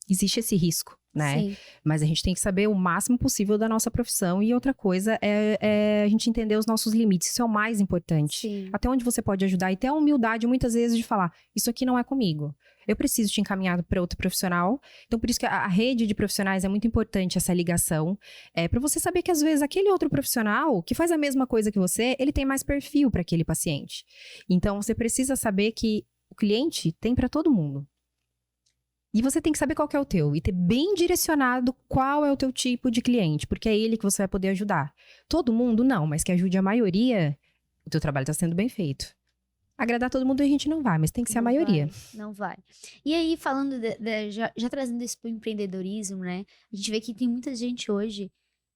existe esse risco, né? Sim. Mas a gente tem que saber o máximo possível da nossa profissão. E outra coisa é a gente entender os nossos limites. Isso é o mais importante. Sim. Até onde você pode ajudar e ter a humildade, muitas vezes, de falar: isso aqui não é comigo. Eu preciso te encaminhar para outro profissional. Então, por isso que a rede de profissionais é muito importante, essa ligação. Para você saber que, às vezes, aquele outro profissional que faz a mesma coisa que você, ele tem mais perfil para aquele paciente. Então, você precisa saber que o cliente tem para todo mundo. E você tem que saber qual que é o teu. E ter bem direcionado qual é o teu tipo de cliente. Porque é ele que você vai poder ajudar. Todo mundo, não. Mas que ajude a maioria, o teu trabalho está sendo bem feito. Agradar todo mundo a gente não vai, mas tem que ser a maioria. Não vai. E aí, falando, já trazendo isso pro empreendedorismo, né? A gente vê que tem muita gente hoje,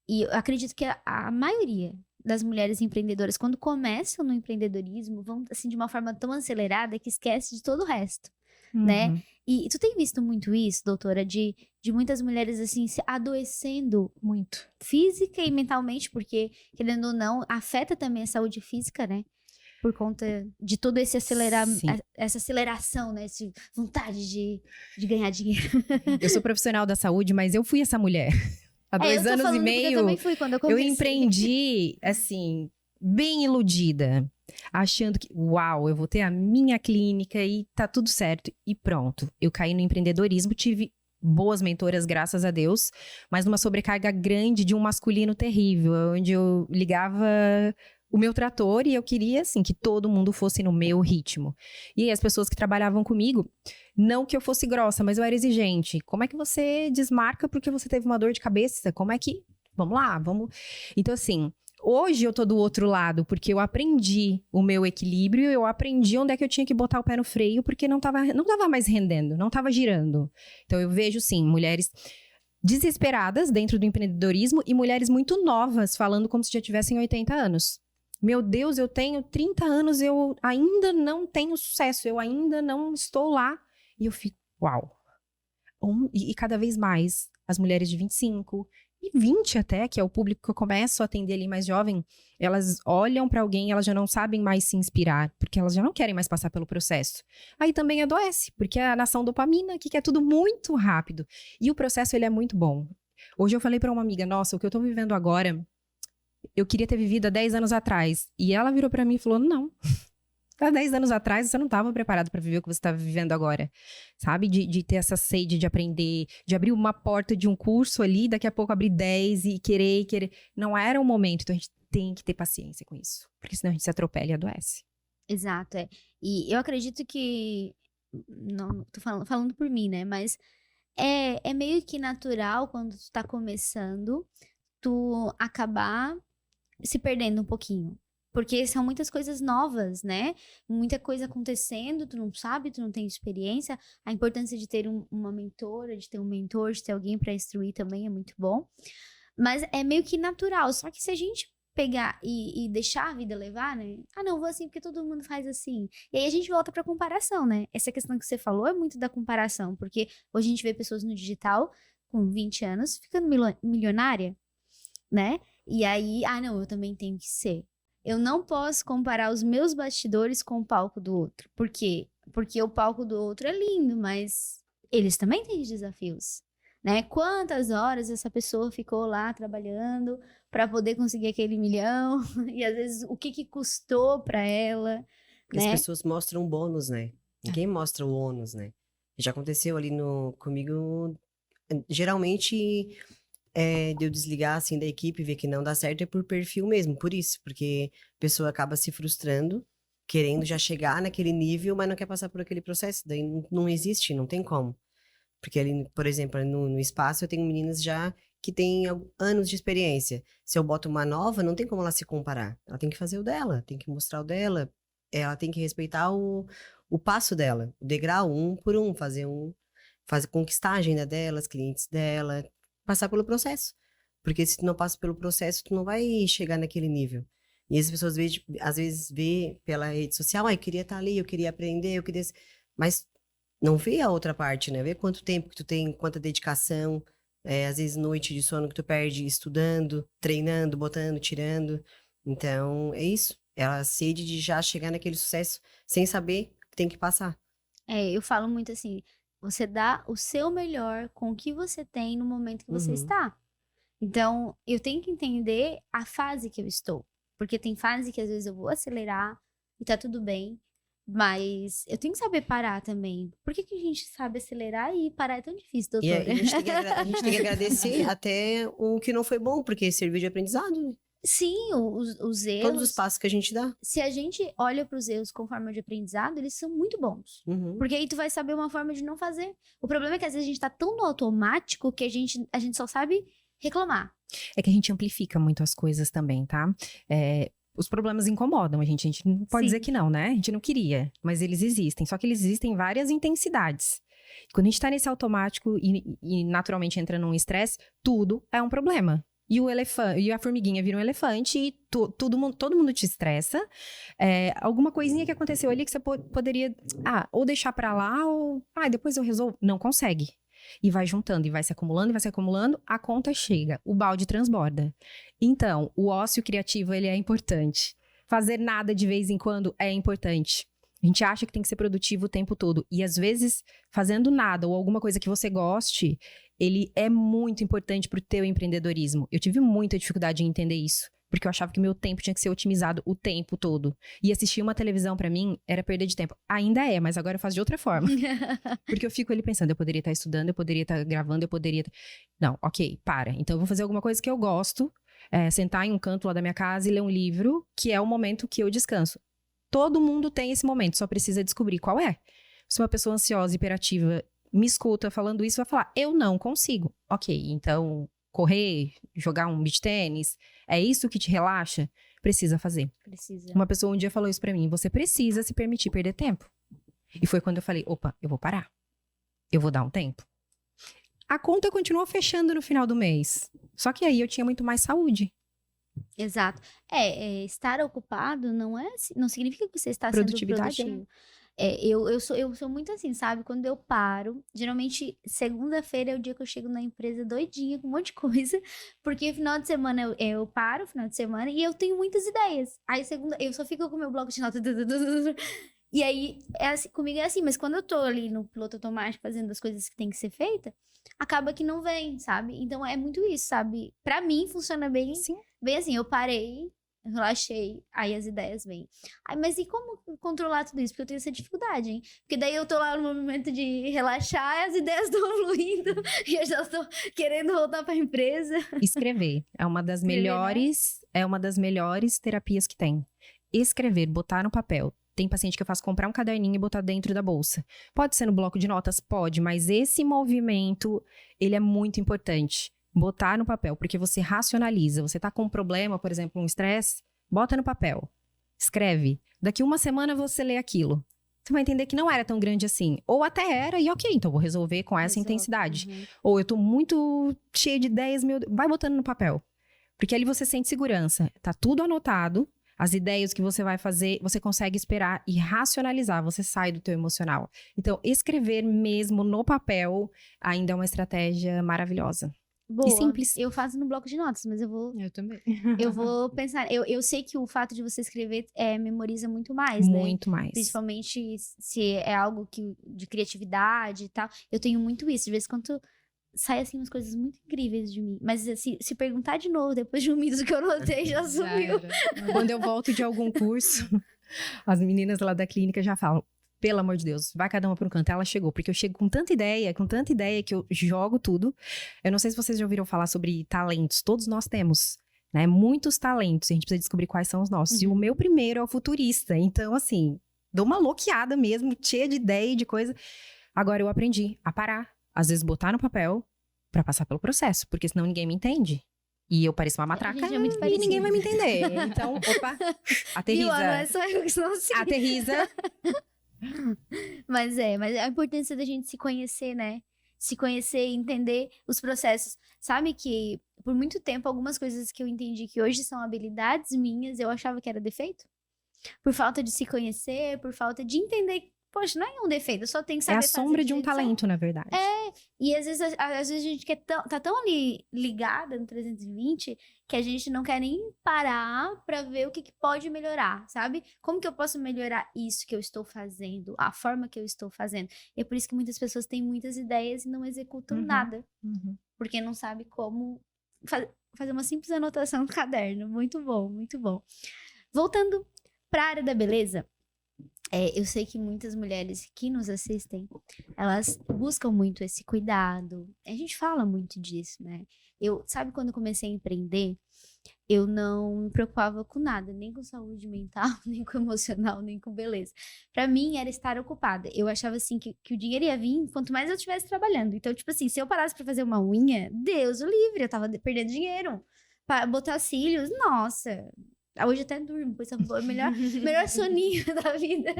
e eu acredito que a maioria das mulheres empreendedoras, quando começam no empreendedorismo, vão, assim, de uma forma tão acelerada que esquece de todo o resto, né? E tu tem visto muito isso, doutora, de muitas mulheres, assim, se adoecendo Muito. física e mentalmente, porque, querendo ou não, afeta também a saúde física, né? Por conta de todo esse essa aceleração, né? Essa vontade de ganhar dinheiro. Eu sou profissional da saúde, mas eu fui essa mulher. Há 2 anos e meio, eu também fui quando eu eu comecei. empreendi, assim, bem iludida. Achando que, uau, eu vou ter a minha clínica e tá tudo certo. E pronto, eu caí no empreendedorismo, tive boas mentoras, graças a Deus, mas numa sobrecarga grande de um masculino terrível, onde eu ligava o meu trator e eu queria, assim, que todo mundo fosse no meu ritmo. E aí, as pessoas que trabalhavam comigo, não que eu fosse grossa, mas eu era exigente. Como é que você desmarca porque você teve uma dor de cabeça? Como é que... Vamos lá, vamos... Então, assim, hoje eu tô do outro lado, porque eu aprendi o meu equilíbrio, eu aprendi onde é que eu tinha que botar o pé no freio, porque não tava mais rendendo, não tava girando. Então, eu vejo, sim, mulheres desesperadas dentro do empreendedorismo e mulheres muito novas falando como se já tivessem 80 anos. Meu Deus, eu tenho 30 anos, eu ainda não tenho sucesso, eu ainda não estou lá. E eu fico, uau. E cada vez mais, as mulheres de 25 e 20 até, que é o público que eu começo a atender ali mais jovem, elas olham pra alguém e elas já não sabem mais se inspirar, porque elas já não querem mais passar pelo processo. Aí também adoece, porque a nação dopamina, que quer tudo muito rápido. E o processo, ele é muito bom. Hoje eu falei pra uma amiga, nossa, o que eu tô vivendo agora... Eu queria ter vivido há 10 anos atrás. E ela virou pra mim e falou, não. Há 10 anos atrás, você não estava preparado para viver o que você está vivendo agora. Sabe? De ter essa sede de aprender, de abrir uma porta de um curso ali, daqui a pouco abrir 10 e querer. Não era o momento. Então, a gente tem que ter paciência com isso. Porque senão a gente se atropela e adoece. Exato, E eu acredito que... Não, tô falando por mim, né? Mas é meio que natural quando tu tá começando, tu acabar se perdendo um pouquinho. Porque são muitas coisas novas, né? Muita coisa acontecendo, tu não sabe, tu não tem experiência. A importância de ter uma mentora, de ter um mentor, de ter alguém para instruir também é muito bom. Mas é meio que natural. Só que se a gente pegar e deixar a vida levar, né? Ah, não, vou assim porque todo mundo faz assim. E aí a gente volta pra comparação, né? Essa questão que você falou é muito da comparação. Porque hoje a gente vê pessoas no digital com 20 anos ficando milionária, né? E aí, não, eu também tenho que ser. Eu não posso comparar os meus bastidores com o palco do outro. Por quê? Porque o palco do outro é lindo, mas eles também têm desafios, né? Quantas horas essa pessoa ficou lá trabalhando para poder conseguir aquele milhão? E às vezes o que custou para ela, Porque né? as pessoas mostram o bônus, né? Ninguém mostra o ônus, né? Já aconteceu ali comigo, geralmente... de eu desligar, assim, da equipe e ver que não dá certo é por perfil mesmo, por isso. Porque a pessoa acaba se frustrando, querendo já chegar naquele nível, mas não quer passar por aquele processo. Daí não existe, não tem como. Porque ali, por exemplo, no espaço eu tenho meninas já que têm anos de experiência. Se eu boto uma nova, não tem como ela se comparar. Ela tem que fazer o dela, tem que mostrar o dela. Ela tem que respeitar o passo dela, o degrau, um por um, fazer conquistar a agenda dela, os clientes dela, passar pelo processo. Porque se tu não passa pelo processo, tu não vai chegar naquele nível. E as pessoas às vezes vê pela rede social, eu queria estar ali, eu queria aprender, eu queria... Mas não vê a outra parte, né? Vê quanto tempo que tu tem, quanta dedicação, às vezes noite de sono que tu perde estudando, treinando, botando, tirando. Então, é isso. É a sede de já chegar naquele sucesso sem saber que tem que passar. Eu falo muito assim, você dá o seu melhor com o que você tem no momento que você Uhum. está. Então, eu tenho que entender a fase que eu estou. Porque tem fase que às vezes eu vou acelerar e tá tudo bem. Mas eu tenho que saber parar também. Por que a gente sabe acelerar e parar é tão difícil, E doutora? a gente tem que, a gente tem que agradecer até o que não foi bom, porque serviu de aprendizado, né? Sim, os erros. Todos os passos que a gente dá. Se a gente olha para os erros como forma de aprendizado, eles são muito bons. Uhum. Porque aí tu vai saber uma forma de não fazer. O problema é que às vezes a gente tá tão no automático que a gente só sabe reclamar. É que a gente amplifica muito as coisas também, tá? Os problemas incomodam a gente não pode Sim. dizer que não, né? A gente não queria, mas eles existem. Só que eles existem em várias intensidades. Quando a gente tá nesse automático e naturalmente entra num estresse, tudo é um problema. E o elefante, e a formiguinha vira um elefante e todo mundo te estressa. Alguma coisinha que aconteceu ali que você poderia, ou deixar pra lá, ou depois eu resolvo. Não consegue. E vai juntando, e vai se acumulando, a conta chega, o balde transborda. Então, o ócio criativo, ele é importante. Fazer nada de vez em quando é importante. A gente acha que tem que ser produtivo o tempo todo. E às vezes, fazendo nada ou alguma coisa que você goste, ele é muito importante pro teu empreendedorismo. Eu tive muita dificuldade em entender isso. Porque eu achava que meu tempo tinha que ser otimizado o tempo todo. E assistir uma televisão pra mim era perda de tempo. Ainda é, mas agora eu faço de outra forma. Porque eu fico ali pensando, eu poderia estar estudando, eu poderia estar gravando, eu poderia... Não, ok, para. Então eu vou fazer alguma coisa que eu gosto. Sentar em um canto lá da minha casa e ler um livro, que é o momento que eu descanso. Todo mundo tem esse momento, só precisa descobrir qual é. Se uma pessoa ansiosa, hiperativa, me escuta falando isso, vai falar, eu não consigo. Ok, então... correr, jogar um beach tênis, é isso que te relaxa? Precisa fazer. Precisa. Uma pessoa um dia falou isso pra mim, você precisa se permitir perder tempo. E foi quando eu falei, opa, eu vou parar. Eu vou dar um tempo. A conta continuou fechando no final do mês. Só que aí eu tinha muito mais saúde. Exato. Estar ocupado não significa que você está sendo Produtividade, produtivo. Eu sou muito assim, sabe? Quando eu paro, geralmente segunda-feira é o dia que eu chego na empresa doidinha com um monte de coisa, porque final de semana eu paro, final de semana, e eu tenho muitas ideias. Aí segunda, eu só fico com o meu bloco de notas. E aí, comigo é assim, mas quando eu tô ali no piloto automático fazendo as coisas que tem que ser feita, acaba que não vem, sabe? Então é muito isso, sabe? Pra mim funciona bem, Sim. bem assim, eu parei, relaxei, aí as ideias vêm. Mas e como controlar tudo isso? Porque eu tenho essa dificuldade, hein? Porque daí eu tô lá no momento de relaxar, as ideias estão fluindo, e eu já tô querendo voltar pra empresa. Escrever é uma das melhores terapias que tem. Escrever, botar no papel. Tem paciente que eu faço comprar um caderninho e botar dentro da bolsa. Pode ser no bloco de notas? Pode, mas esse movimento, ele é muito importante. Botar no papel, porque você racionaliza. Você tá com um problema, por exemplo, um estresse, bota no papel. Escreve. Daqui uma semana você lê aquilo. Você vai entender que não era tão grande assim. Ou até era, e ok, então vou resolver com essa intensidade. Uhum. Ou eu tô muito cheia de ideias, vai botando no papel. Porque ali você sente segurança. Tá tudo anotado. As ideias que você vai fazer, você consegue esperar e racionalizar, você sai do teu emocional. Então, escrever mesmo no papel ainda é uma estratégia maravilhosa. Boa. E simples. Eu faço no bloco de notas, mas eu também. vou pensar. Eu sei que o fato de você escrever memoriza muito mais, né? Muito mais. Principalmente se é algo de criatividade e tal. Eu tenho muito isso. De vez em quando sai assim umas coisas muito incríveis de mim. Mas se perguntar de novo, depois de um minuto que eu notei, já sumiu. Quando eu volto de algum curso, as meninas lá da clínica já falam, pelo amor de Deus, vai cada uma para um canto. Ela chegou, porque eu chego com tanta ideia que eu jogo tudo. Eu não sei se vocês já ouviram falar sobre talentos. Todos nós temos, né? Muitos talentos. E a gente precisa descobrir quais são os nossos. E o meu primeiro é o futurista. Então, assim, dou uma loqueada mesmo, cheia de ideia e de coisa. Agora eu aprendi a parar. Às vezes botar no papel pra passar pelo processo, porque senão ninguém me entende. E eu pareço uma matraca gente é muito e parecida. ninguém vai me entender. Então, opa, aterriza. Viu? Não é só eu que sou assim. Aterriza. Mas a importância da gente se conhecer, né? se conhecer, entender os processos. Sabe que, por muito tempo, algumas coisas que eu entendi que hoje são habilidades minhas, eu achava que era defeito. Por falta de se conhecer, por falta de entender. Poxa, não é um defeito, eu só tenho que É saber a fazer sombra de um do jeito certo. talento, na verdade. E às vezes a gente tá tão ali ligada no 320 que a gente não quer nem parar pra ver o que pode melhorar, sabe? Como que eu posso melhorar isso que eu estou fazendo, a forma que eu estou fazendo? E é por isso que muitas pessoas têm muitas ideias e não executam Uhum. nada, Uhum. porque não sabe como fazer uma simples anotação no caderno. Muito bom, muito bom. Voltando pra área da beleza, eu sei que muitas mulheres que nos assistem, elas buscam muito esse cuidado. A gente fala muito disso, né? Sabe quando eu comecei a empreender, eu não me preocupava com nada, nem com saúde mental, nem com emocional, nem com beleza. Pra mim, era estar ocupada. Eu achava, assim, que o dinheiro ia vir quanto mais eu estivesse trabalhando. Então, tipo assim, se eu parasse pra fazer uma unha, Deus o livre, eu tava perdendo dinheiro. Pra botar cílios, nossa... Hoje até durmo, pois é o melhor soninho da vida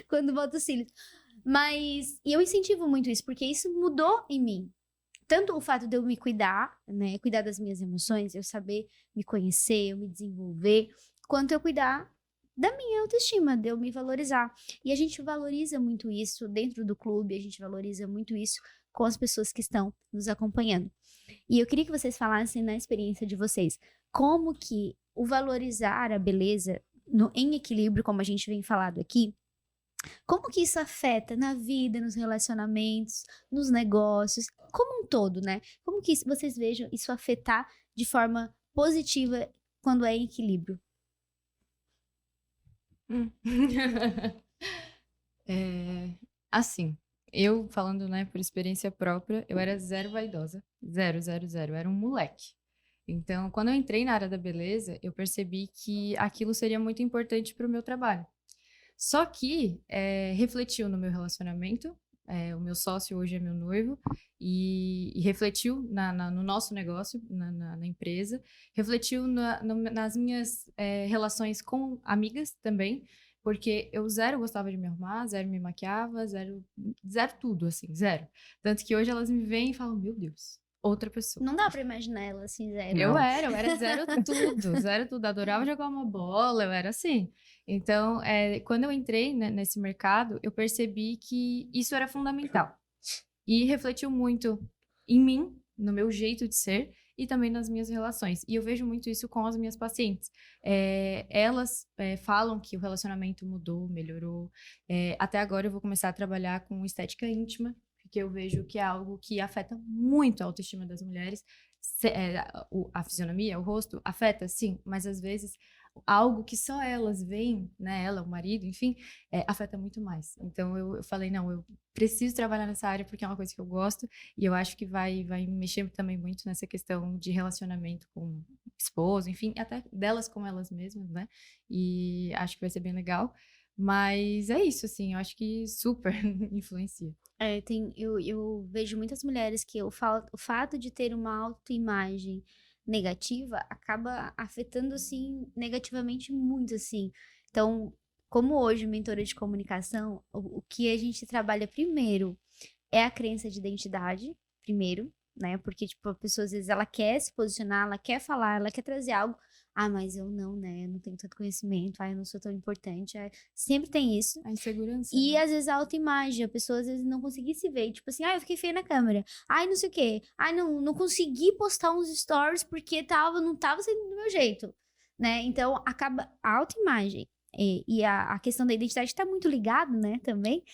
quando boto os cílios. Mas eu incentivo muito isso, porque isso mudou em mim. Tanto o fato de eu me cuidar, né? Cuidar das minhas emoções, eu saber me conhecer, eu me desenvolver, quanto eu cuidar da minha autoestima, de eu me valorizar. E a gente valoriza muito isso dentro do clube, a gente valoriza muito isso com as pessoas que estão nos acompanhando. E eu queria que vocês falassem na experiência de vocês, como que o valorizar a beleza em equilíbrio, como a gente vem falado aqui, como que isso afeta na vida, nos relacionamentos, nos negócios, como um todo, né? Como que vocês vejam isso afetar de forma positiva quando é em equilíbrio? Assim, eu falando, né, por experiência própria, eu era zero vaidosa. Zero, zero, zero. Eu era um moleque. Então, quando eu entrei na área da beleza, eu percebi que aquilo seria muito importante para o meu trabalho. Só que refletiu no meu relacionamento. O meu sócio hoje é meu noivo e refletiu no nosso negócio, na empresa. Refletiu nas minhas relações com amigas também, porque eu zero gostava de me arrumar, zero me maquiava, zero tudo, assim, zero. Tanto que hoje elas me veem e falam, meu Deus, outra pessoa. Não dá pra imaginar ela assim, zero. Eu era zero tudo, zero tudo. Adorava jogar uma bola, eu era assim. Então, quando eu entrei, né, nesse mercado, eu percebi que isso era fundamental. E refletiu muito em mim, no meu jeito de ser e também nas minhas relações. E eu vejo muito isso com as minhas pacientes. Elas falam que o relacionamento mudou, melhorou. Até agora eu vou começar a trabalhar com estética íntima, porque eu vejo que é algo que afeta muito a autoestima das mulheres. A fisionomia, o rosto, afeta, sim, mas às vezes algo que só elas veem, né, ela, o marido, enfim, afeta muito mais. Então eu falei, não, eu preciso trabalhar nessa área porque é uma coisa que eu gosto e eu acho que vai mexer também muito nessa questão de relacionamento com esposo, enfim, até delas com elas mesmas, né, e acho que vai ser bem legal. Mas é isso, assim, eu acho que super influencia. Eu vejo muitas mulheres que o fato de ter uma autoimagem negativa acaba afetando, assim, negativamente muito, assim. Então, como hoje, mentora de comunicação, o que a gente trabalha primeiro é a crença de identidade, primeiro, né? Porque, tipo, a pessoa, às vezes, ela quer se posicionar, ela quer falar, ela quer trazer algo. Ah, mas eu não, né? Eu não tenho tanto conhecimento. Ah, eu não sou tão importante. Sempre tem isso. A insegurança. E, né? às vezes, a autoimagem. A pessoa, às vezes, não conseguir se ver. Tipo assim, eu fiquei feia na câmera. Ai, não sei o quê. Ai, não consegui postar uns stories porque não tava sendo do meu jeito, né? Então, acaba a autoimagem. E a questão da identidade tá muito ligado, né? Também.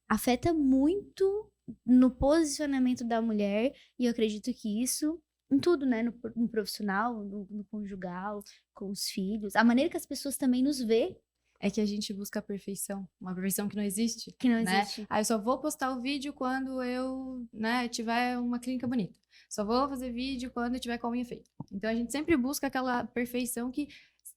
Afeta muito no posicionamento da mulher, e eu acredito que isso em tudo, né, no profissional, no conjugal, com os filhos, a maneira que as pessoas também nos vê, É que a gente busca a perfeição, uma perfeição que não existe. que não né? existe. Eu só vou postar o vídeo quando eu, né, tiver uma clínica bonita. Só vou fazer vídeo quando eu tiver com a unha feita. Então a gente sempre busca aquela perfeição que,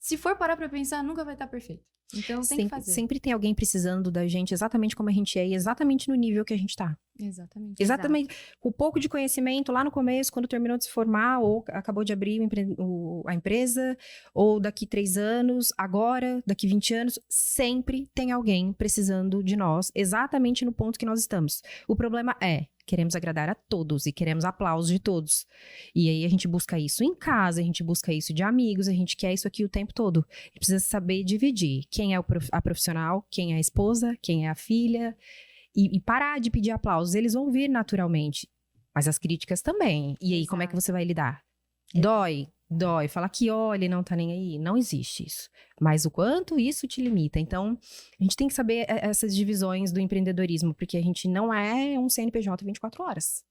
se for parar pra pensar, nunca vai estar perfeito. Então tem que fazer. Sempre tem alguém precisando da gente exatamente como a gente é e exatamente no nível que a gente tá. Exatamente. Exatamente. Com pouco de conhecimento lá no começo, quando terminou de se formar, ou acabou de abrir a empresa, ou daqui 3 anos, agora, daqui 20 anos, sempre tem alguém precisando de nós, exatamente no ponto que nós estamos. O problema é queremos agradar a todos e queremos aplausos de todos. E aí a gente busca isso em casa, a gente busca isso de amigos, a gente quer isso aqui o tempo todo. A gente precisa saber dividir quem é a profissional, quem é a esposa, quem é a filha, e parar de pedir aplausos. Eles vão vir naturalmente, mas as críticas também. E aí, como é que você vai lidar? Dói. Falar que olha e não tá nem aí. Não existe isso. Mas o quanto isso te limita. Então, a gente tem que saber essas divisões do empreendedorismo, porque a gente não é um CNPJ 24 horas.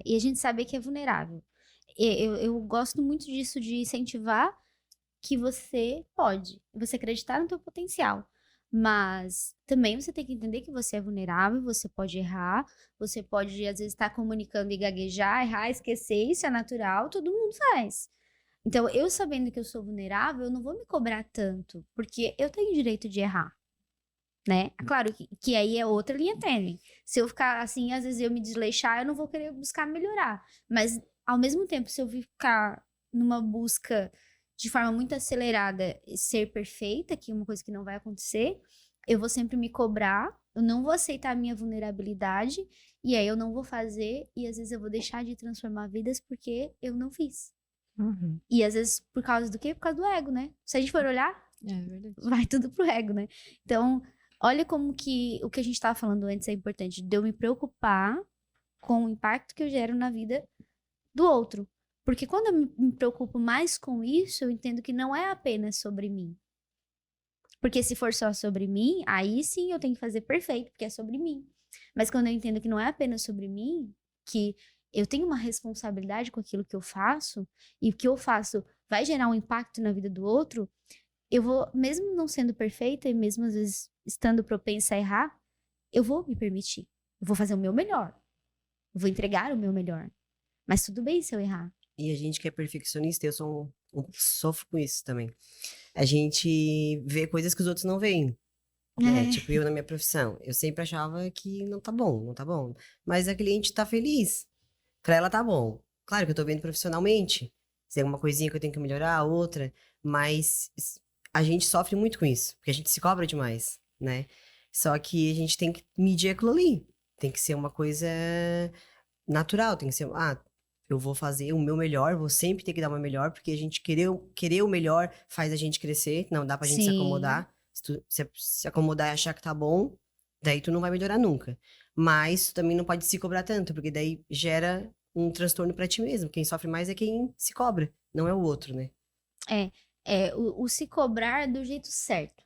E a gente saber que é vulnerável. Eu gosto muito disso, de incentivar que você pode. Você acreditar no teu potencial. Mas também você tem que entender que você é vulnerável, você pode errar, você pode, às vezes, estar comunicando e gaguejar, errar, esquecer, isso é natural, todo mundo faz. Então, eu sabendo que eu sou vulnerável, eu não vou me cobrar tanto, porque eu tenho direito de errar, né? Claro que aí é outra linha tênue. Se eu ficar assim, às vezes eu me desleixar, eu não vou querer buscar melhorar. Mas, ao mesmo tempo, se eu ficar numa busca de forma muito acelerada, ser perfeita, que é uma coisa que não vai acontecer, eu vou sempre me cobrar, eu não vou aceitar a minha vulnerabilidade, e aí eu não vou fazer, e às vezes eu vou deixar de transformar vidas porque eu não fiz. Uhum. E às vezes por causa do quê? Por causa do ego, né? Se a gente for olhar, É verdade. vai tudo pro ego, né? Então, olha como que o que a gente tava falando antes é importante, de eu me preocupar com o impacto que eu gero na vida do outro. Porque quando eu me preocupo mais com isso, eu entendo que não é apenas sobre mim. Porque se for só sobre mim, aí sim eu tenho que fazer perfeito, porque é sobre mim. Mas quando eu entendo que não é apenas sobre mim, que eu tenho uma responsabilidade com aquilo que eu faço, e o que eu faço vai gerar um impacto na vida do outro, eu vou, mesmo não sendo perfeita, e mesmo às vezes estando propensa a errar, eu vou me permitir. Eu vou fazer o meu melhor. Eu vou entregar o meu melhor. Mas tudo bem se eu errar. E a gente que é perfeccionista, eu sofro com isso também. A gente vê coisas que os outros não veem. Tipo, eu na minha profissão, eu sempre achava que não tá bom. Mas a cliente tá feliz. Pra ela tá bom. Claro que eu tô vendo profissionalmente. Se tem alguma coisinha que eu tenho que melhorar, outra. Mas a gente sofre muito com isso. Porque a gente se cobra demais, né? Só que a gente tem que medir aquilo ali. Tem que ser uma coisa natural. Tem que ser, eu vou fazer o meu melhor, vou sempre ter que dar o meu melhor, porque a gente querer o melhor faz a gente crescer, não dá pra gente se acomodar. Se tu se acomodar e achar que tá bom, daí tu não vai melhorar nunca. Mas tu também não pode se cobrar tanto, porque daí gera um transtorno pra ti mesmo. Quem sofre mais é quem se cobra, não é o outro, né? O se cobrar do jeito certo,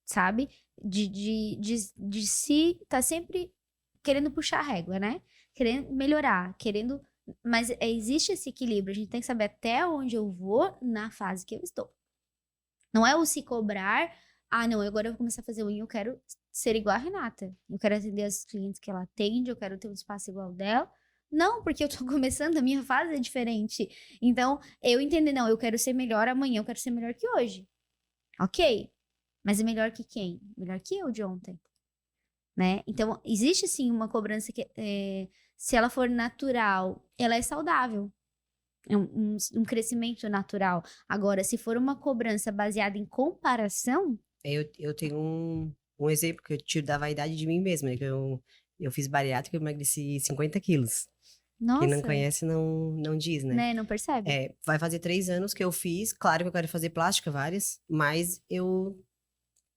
sabe? De se tá sempre querendo puxar a régua, né? Querendo melhorar, querendo... Mas existe esse equilíbrio, a gente tem que saber até onde eu vou na fase que eu estou. Não é o se cobrar, não, agora eu vou começar a fazer unha, eu quero ser igual a Renata. Eu quero atender as clientes que ela atende, eu quero ter um espaço igual dela. Não, porque eu tô começando, a minha fase é diferente. Então, eu entender, não, eu quero ser melhor amanhã, eu quero ser melhor que hoje. Ok, mas é melhor que quem? Melhor que eu de ontem. Né? Então, existe sim uma cobrança que, se ela for natural, ela é saudável. É um crescimento natural. Agora, se for uma cobrança baseada em comparação... Eu tenho um exemplo que eu tiro da vaidade de mim mesma, né? Que eu fiz bariátrica e emagreci 50 quilos. Nossa. Quem não conhece não diz, né? Não percebe. Vai fazer 3 anos que eu fiz. Claro que eu quero fazer plástica, várias. Mas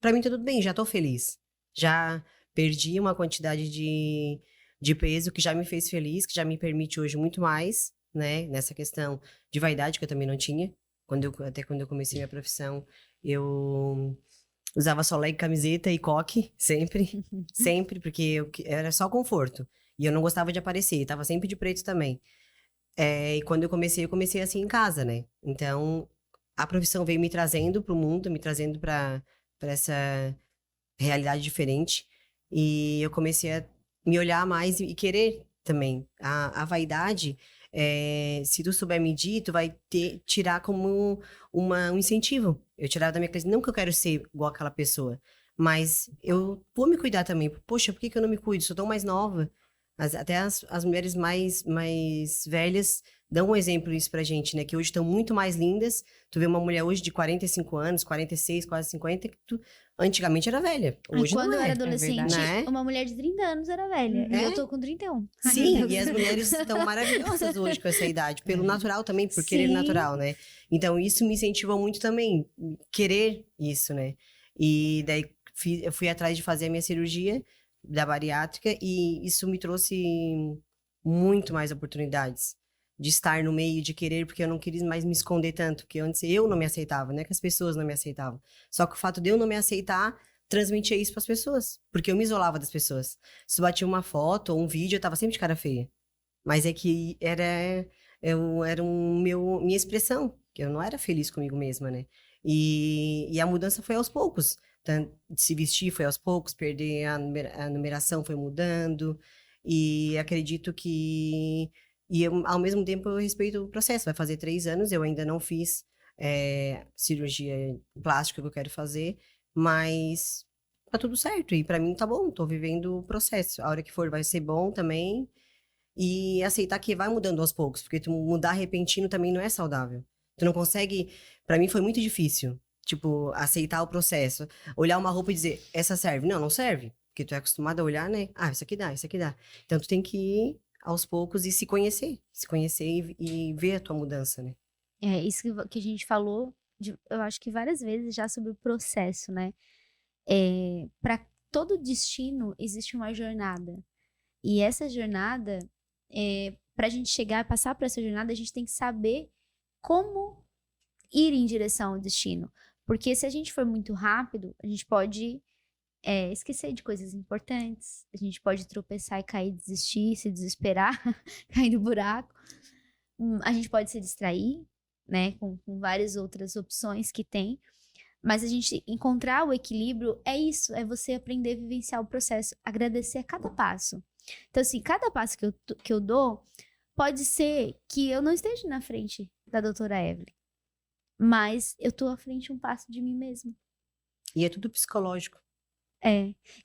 pra mim tá tudo bem, já tô feliz. Já perdi uma quantidade de peso que já me fez feliz, que já me permite hoje muito mais, né? Nessa questão de vaidade que eu também não tinha. Até quando eu comecei minha profissão, eu usava só leg, camiseta e coque, sempre. Sempre, porque era só conforto. E eu não gostava de aparecer, tava sempre de preto também. E quando eu comecei assim em casa, né? Então, a profissão veio me trazendo pro mundo, me trazendo pra essa realidade diferente. E eu comecei a me olhar mais e querer também. A vaidade, se tu souber medir, tu vai tirar como um incentivo. Eu tirava da minha cabeça, não que eu quero ser igual aquela pessoa, mas eu vou me cuidar também. Poxa, por que eu não me cuido? Sou tão mais nova. Até as mulheres mais velhas dão um exemplo isso pra gente, né? Que hoje estão muito mais lindas. Tu vê uma mulher hoje de 45 anos, 46, quase 50, que antigamente era velha. Hoje Quando não eu é. era adolescente, Né? uma mulher de 30 anos era velha. E É? eu tô com 31. Ai, Sim, meu e Deus. as mulheres estão maravilhosas hoje com essa idade, pelo natural também, por querer Sim. natural, né? Então, isso me incentivou muito também, querer isso, né? E daí, eu fui atrás de fazer a minha cirurgia da bariátrica e isso me trouxe muito mais oportunidades de estar no meio, de querer, porque eu não queria mais me esconder tanto, porque antes eu não me aceitava, né? Que as pessoas não me aceitavam. Só que o fato de eu não me aceitar transmitia isso para as pessoas, porque eu me isolava das pessoas. Se eu batia uma foto ou um vídeo, eu tava sempre de cara feia. Mas é que era minha expressão, que eu não era feliz comigo mesma, né? E a mudança foi aos poucos. Se vestir foi aos poucos, perder a numeração foi mudando. E acredito que... ao mesmo tempo, eu respeito o processo. Vai fazer 3 anos, eu ainda não fiz cirurgia plástica que eu quero fazer, mas tá tudo certo. E pra mim tá bom, tô vivendo o processo. A hora que for vai ser bom também. E aceitar que vai mudando aos poucos, porque tu mudar repentino também não é saudável. Tu não consegue... Pra mim foi muito difícil, tipo, aceitar o processo. Olhar uma roupa e dizer, essa serve. Não, não serve. Porque tu é acostumado a olhar, né? Ah, isso aqui dá, isso aqui dá. Então tu tem que ir aos poucos e se conhecer. Se conhecer e ver a tua mudança, né? É isso que a gente falou, eu acho que várias vezes já sobre o processo, né? Para todo destino existe uma jornada. E essa jornada, para a gente chegar, passar por essa jornada, a gente tem que saber como ir em direção ao destino. Porque se a gente for muito rápido, a gente pode esquecer de coisas importantes, a gente pode tropeçar e cair, desistir, se desesperar, cair no buraco. A gente pode se distrair, né, com várias outras opções que tem. Mas a gente encontrar o equilíbrio é isso, é você aprender a vivenciar o processo, agradecer a cada passo. Então, assim, cada passo que eu dou, pode ser que eu não esteja na frente da doutora Evelyn, mas eu tô à frente um passo de mim mesma. E é tudo psicológico.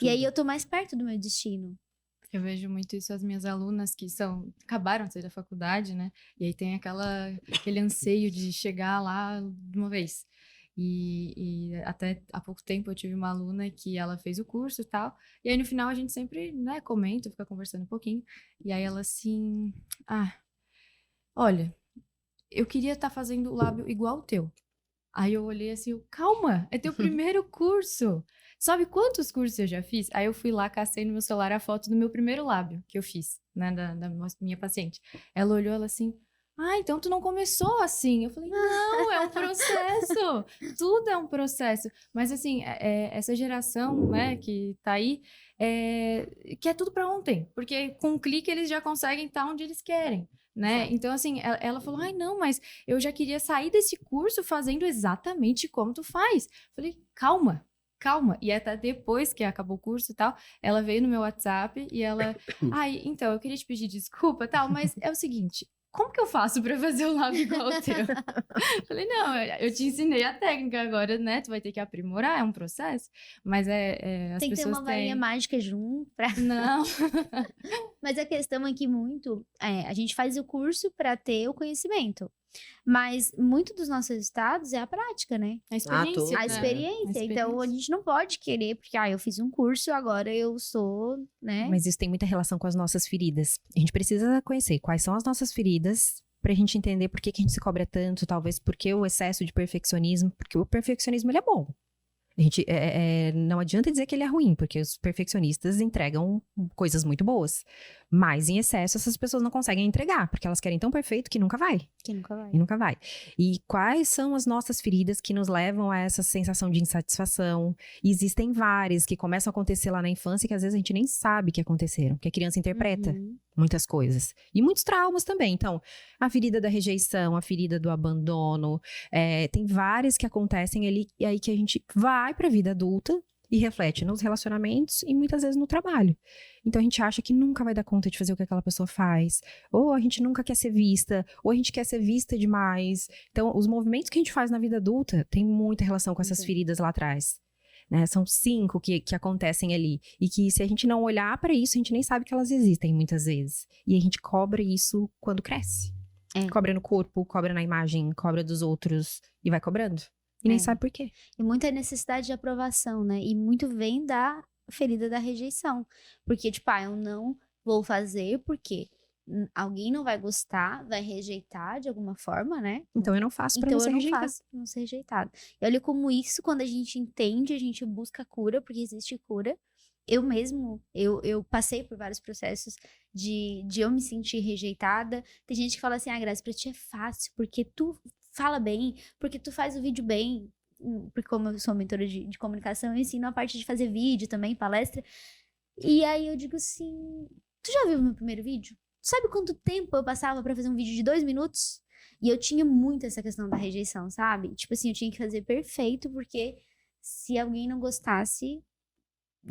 E aí eu tô mais perto do meu destino. Eu vejo muito isso as minhas alunas que acabaram de sair da faculdade, né? E aí tem aquele anseio de chegar lá de uma vez. E até há pouco tempo eu tive uma aluna que ela fez o curso e tal. E aí no final a gente sempre, né, comenta, fica conversando um pouquinho. E aí ela assim, olha, eu queria estar fazendo o lábio igual o teu. Aí eu olhei assim, calma, é teu primeiro curso. Sabe quantos cursos eu já fiz? Aí eu fui lá, cacei no meu celular a foto do meu primeiro lábio que eu fiz, né, da minha paciente. Ela olhou, ela assim, então tu não começou assim. Eu falei, não, é um processo. Tudo é um processo. Mas assim, essa geração, né, que tá aí, quer tudo pra ontem. Porque com um clique eles já conseguem estar onde eles querem. Né? Então, assim, ela falou, não, mas eu já queria sair desse curso fazendo exatamente como tu faz. Falei, calma. E até depois que acabou o curso e tal, ela veio no meu WhatsApp e ela, então, eu queria te pedir desculpa e tal, mas é o seguinte, como que eu faço pra fazer o lábio igual o teu? Falei, não, eu te ensinei a técnica agora, né? Tu vai ter que aprimorar, é um processo. Mas as tem que ter pessoas uma varinha mágica junto pra... Não. Mas a questão é que a gente faz o curso pra ter o conhecimento. Mas muito dos nossos resultados é a prática, né? A experiência. A experiência. Então, a gente não pode querer, porque eu fiz um curso, agora eu sou, né? Mas isso tem muita relação com as nossas feridas. A gente precisa conhecer quais são as nossas feridas pra gente entender por que a gente se cobra tanto, talvez porque o excesso de perfeccionismo, porque o perfeccionismo ele é bom. A gente, não adianta dizer que ele é ruim, porque os perfeccionistas entregam coisas muito boas. Mas em excesso, essas pessoas não conseguem entregar, porque elas querem tão perfeito que nunca vai. Que nunca vai. E nunca vai. E quais são as nossas feridas que nos levam a essa sensação de insatisfação? E existem várias que começam a acontecer lá na infância e que às vezes a gente nem sabe que aconteceram, porque a criança interpreta muitas coisas. E muitos traumas também. Então, a ferida da rejeição, a ferida do abandono, tem várias que acontecem ali, e aí que a gente vai pra vida adulta e reflete nos relacionamentos e muitas vezes no trabalho. Então a gente acha que nunca vai dar conta de fazer o que aquela pessoa faz, ou a gente nunca quer ser vista, ou a gente quer ser vista demais. Então os movimentos que a gente faz na vida adulta tem muita relação com essas feridas lá atrás. Né? São 5 que acontecem ali, e que se a gente não olhar para isso, a gente nem sabe que elas existem muitas vezes. E a gente cobra isso quando cresce. Cobra no corpo, cobra na imagem, cobra dos outros e vai cobrando. E nem sabe por quê. E muita necessidade de aprovação, né? E muito vem da ferida da rejeição. Porque, tipo, eu não vou fazer porque alguém não vai gostar, vai rejeitar de alguma forma, né? Então eu não faço pra Então não ser eu não rejeitado. faço pra não ser rejeitado. E olha como isso, quando a gente entende, a gente busca cura, porque existe cura. Eu mesmo, eu passei por vários processos de eu me sentir rejeitada. Tem gente que fala assim, Grazi, pra ti é fácil, porque tu fala bem, porque tu faz o vídeo bem. Porque como eu sou mentora de comunicação, eu ensino a parte de fazer vídeo também, palestra. E aí eu digo assim, tu já viu o meu primeiro vídeo? Sabe quanto tempo eu passava pra fazer um vídeo de 2 minutos? E eu tinha muito essa questão da rejeição, sabe? Tipo assim, eu tinha que fazer perfeito, porque se alguém não gostasse,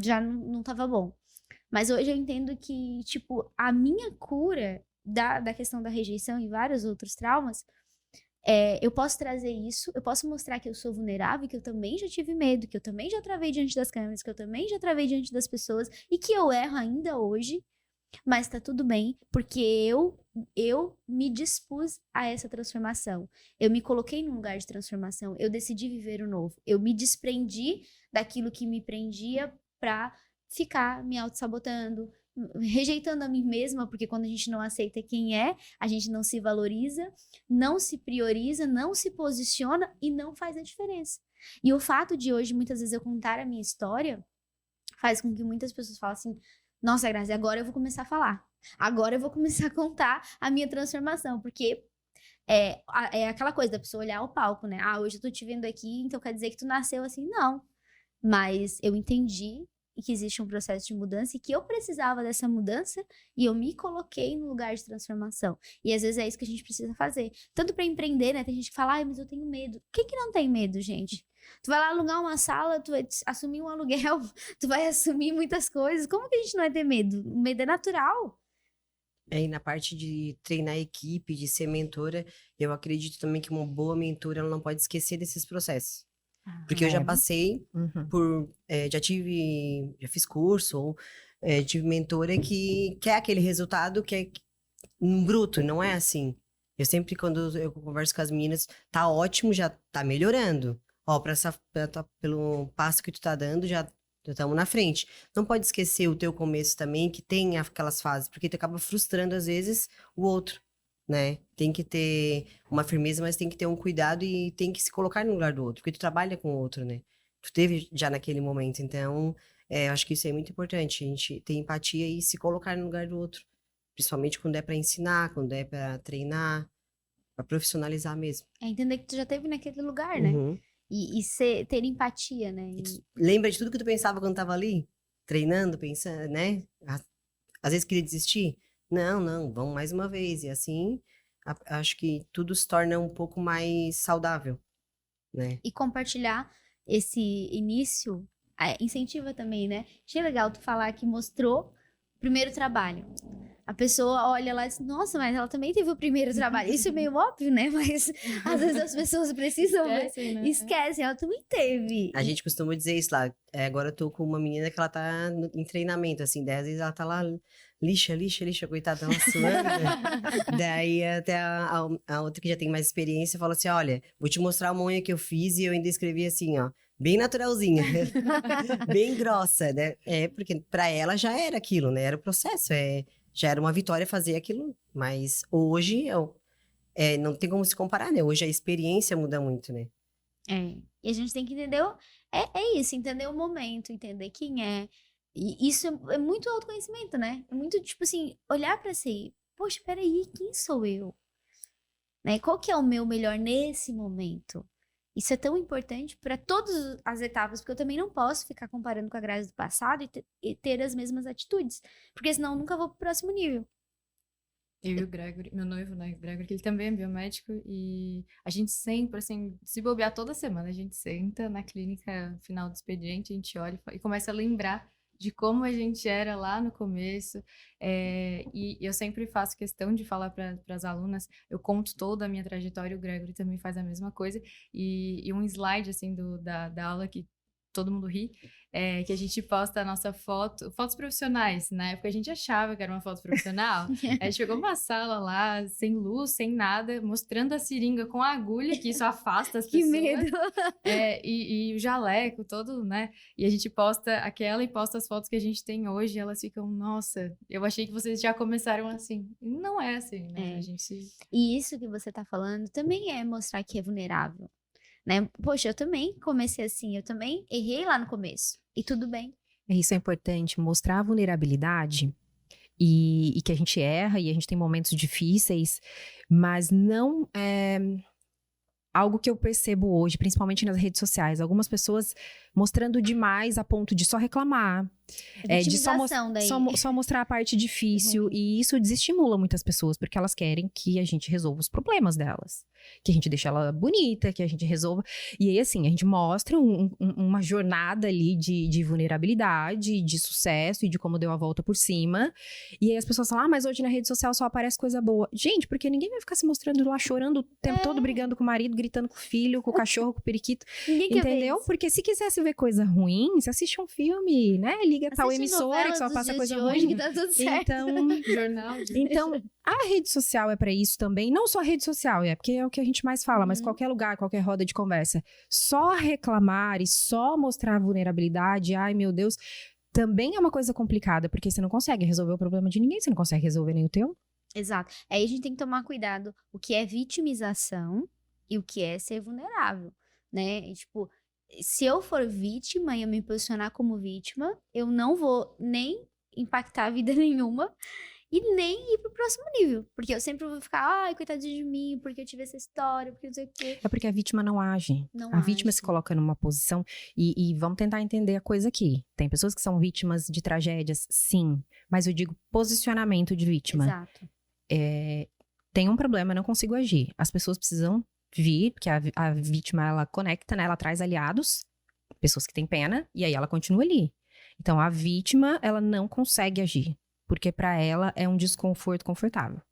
já não tava bom. Mas hoje eu entendo que, tipo, a minha cura da questão da rejeição e vários outros traumas, eu posso trazer isso, eu posso mostrar que eu sou vulnerável, que eu também já tive medo, que eu também já travei diante das câmeras, que eu também já travei diante das pessoas, e que eu erro ainda hoje, mas tá tudo bem, porque eu me dispus a essa transformação. Eu me coloquei num lugar de transformação, eu decidi viver o novo. Eu me desprendi daquilo que me prendia pra ficar me auto-sabotando, rejeitando a mim mesma, porque quando a gente não aceita quem é, a gente não se valoriza, não se prioriza, não se posiciona e não faz a diferença. E o fato de hoje, muitas vezes, eu contar a minha história, faz com que muitas pessoas falem assim, nossa, Grazi, agora eu vou começar a falar. Agora eu vou começar a contar a minha transformação, porque é aquela coisa da pessoa olhar o palco, né? Hoje eu tô te vendo aqui, então quer dizer que tu nasceu assim? Não. Mas eu entendi que existe um processo de mudança e que eu precisava dessa mudança e eu me coloquei no lugar de transformação. E às vezes é isso que a gente precisa fazer. Tanto para empreender, né? Tem gente que fala, mas eu tenho medo. Quem que não tem medo, gente? Tu vai lá alugar uma sala, tu vai assumir um aluguel, tu vai assumir muitas coisas. Como que a gente não vai ter medo? O medo é natural. E na parte de treinar a equipe, de ser mentora, eu acredito também que uma boa mentora ela não pode esquecer desses processos. Porque eu já passei por. Já fiz curso, ou tive mentora que quer aquele resultado que é um bruto, não é assim. Eu sempre, quando eu converso com as meninas, tá ótimo, já tá melhorando. Ó, pelo passo que tu tá dando, já estamos na frente. Não pode esquecer o teu começo também, que tem aquelas fases, porque tu acaba frustrando, às vezes, o outro, né? Tem que ter uma firmeza, mas tem que ter um cuidado e tem que se colocar no lugar do outro, porque tu trabalha com o outro, né? Tu teve já naquele momento, então, eu acho que isso é muito importante, a gente ter empatia e se colocar no lugar do outro. Principalmente quando é para ensinar, quando é para treinar, para profissionalizar mesmo. É entender que tu já esteve naquele lugar, né? Uhum. E ter empatia, né? Lembra de tudo que tu pensava quando tava ali? Treinando, pensando, né? Às vezes queria desistir. Não, vamos mais uma vez. E assim, acho que tudo se torna um pouco mais saudável, né? E compartilhar esse início incentiva também, né? Achei legal tu falar que mostrou o primeiro trabalho. A pessoa olha lá e diz, nossa, mas ela também teve o primeiro trabalho. Isso é meio óbvio, né? Mas às vezes as pessoas precisam Esquecem, né? esquecem, ela também teve. A gente costuma dizer isso lá. Agora eu tô com uma menina que ela tá em treinamento, assim, 10 vezes ela tá lá, lixa, coitada, ela suando. Daí até a outra que já tem mais experiência fala assim, olha, vou te mostrar uma unha que eu fiz e eu ainda escrevi assim, ó, bem naturalzinha, bem grossa, né? Porque pra ela já era aquilo, né? Era o processo, já era uma vitória fazer aquilo, mas hoje não tem como se comparar, né? Hoje a experiência muda muito, né? E a gente tem que entender, isso, entender o momento, entender quem é. E isso é muito autoconhecimento, né? É muito, tipo assim, olhar pra si, poxa, peraí, quem sou eu? Né? Qual que é o meu melhor nesse momento? Isso é tão importante para todas as etapas, porque eu também não posso ficar comparando com a Grazi do passado e ter as mesmas atitudes, porque senão eu nunca vou pro próximo nível. Eu e o Gregory, meu noivo, né, o Gregory, que ele também é biomédico, e a gente sempre, assim, se bobear toda semana, a gente senta na clínica, final do expediente, a gente olha e começa a lembrar de como a gente era lá no começo, e eu sempre faço questão de falar para as alunas, eu conto toda a minha trajetória, o Gregory também faz a mesma coisa, e um slide, assim, da aula que todo mundo ri, que a gente posta a nossa fotos profissionais. Na época a gente achava que era uma foto profissional. A gente pegou uma sala lá, sem luz, sem nada, mostrando a seringa com a agulha, que isso afasta as Que pessoas. medo! E o jaleco todo, né? E a gente posta aquela e posta as fotos que a gente tem hoje, e elas ficam, nossa, eu achei que vocês já começaram assim. E não é assim, né? A gente... E isso que você tá falando também é mostrar que é vulnerável, né? Poxa, eu também comecei assim, eu também errei lá no começo. E tudo bem. Isso é importante, mostrar a vulnerabilidade e que a gente erra e a gente tem momentos difíceis, mas não é algo que eu percebo hoje, principalmente nas redes sociais. Algumas pessoas mostrando demais a ponto de só reclamar, de só mostrar a parte difícil. E isso desestimula muitas pessoas, porque elas querem que a gente resolva os problemas delas. Que a gente deixe ela bonita, que a gente resolva. E aí, assim, a gente mostra uma jornada ali de vulnerabilidade, de sucesso e de como deu a volta por cima. E aí as pessoas falam, mas hoje na rede social só aparece coisa boa. Gente, porque ninguém vai ficar se mostrando lá chorando o tempo todo, brigando com o marido, gritando com o filho, com o cachorro, com o periquito. Ninguém quer ver Entendeu? isso. Porque se quisesse ver coisa ruim, você assiste um filme, né? Liga tal Assiste emissora que só novelas passa dos coisa dias de hoje ruim. que tá tudo certo. Jornal. Então, a rede social é pra isso também. Não só a rede social, porque é o que a gente mais fala, mas qualquer lugar, qualquer roda de conversa. Só reclamar e só mostrar vulnerabilidade, ai meu Deus, também é uma coisa complicada, porque você não consegue resolver o problema de ninguém, você não consegue resolver nem o teu. Exato. Aí a gente tem que tomar cuidado o que é vitimização e o que é ser vulnerável, né? E, tipo, se eu for vítima e eu me posicionar como vítima, eu não vou nem impactar a vida nenhuma e nem ir pro próximo nível. Porque eu sempre vou ficar, ai, coitadinho de mim, porque eu tive essa história, porque não sei o quê. É porque a vítima não age. Não A vítima age. se coloca numa posição e vamos tentar entender a coisa aqui. Tem pessoas que são vítimas de tragédias, sim, mas eu digo posicionamento de vítima. Exato. Tem um problema, eu não consigo agir. As pessoas precisam vir, porque a vítima, ela conecta, né? Ela traz aliados, pessoas que têm pena, e aí ela continua ali. Então, a vítima, ela não consegue agir, porque pra ela é um desconforto confortável.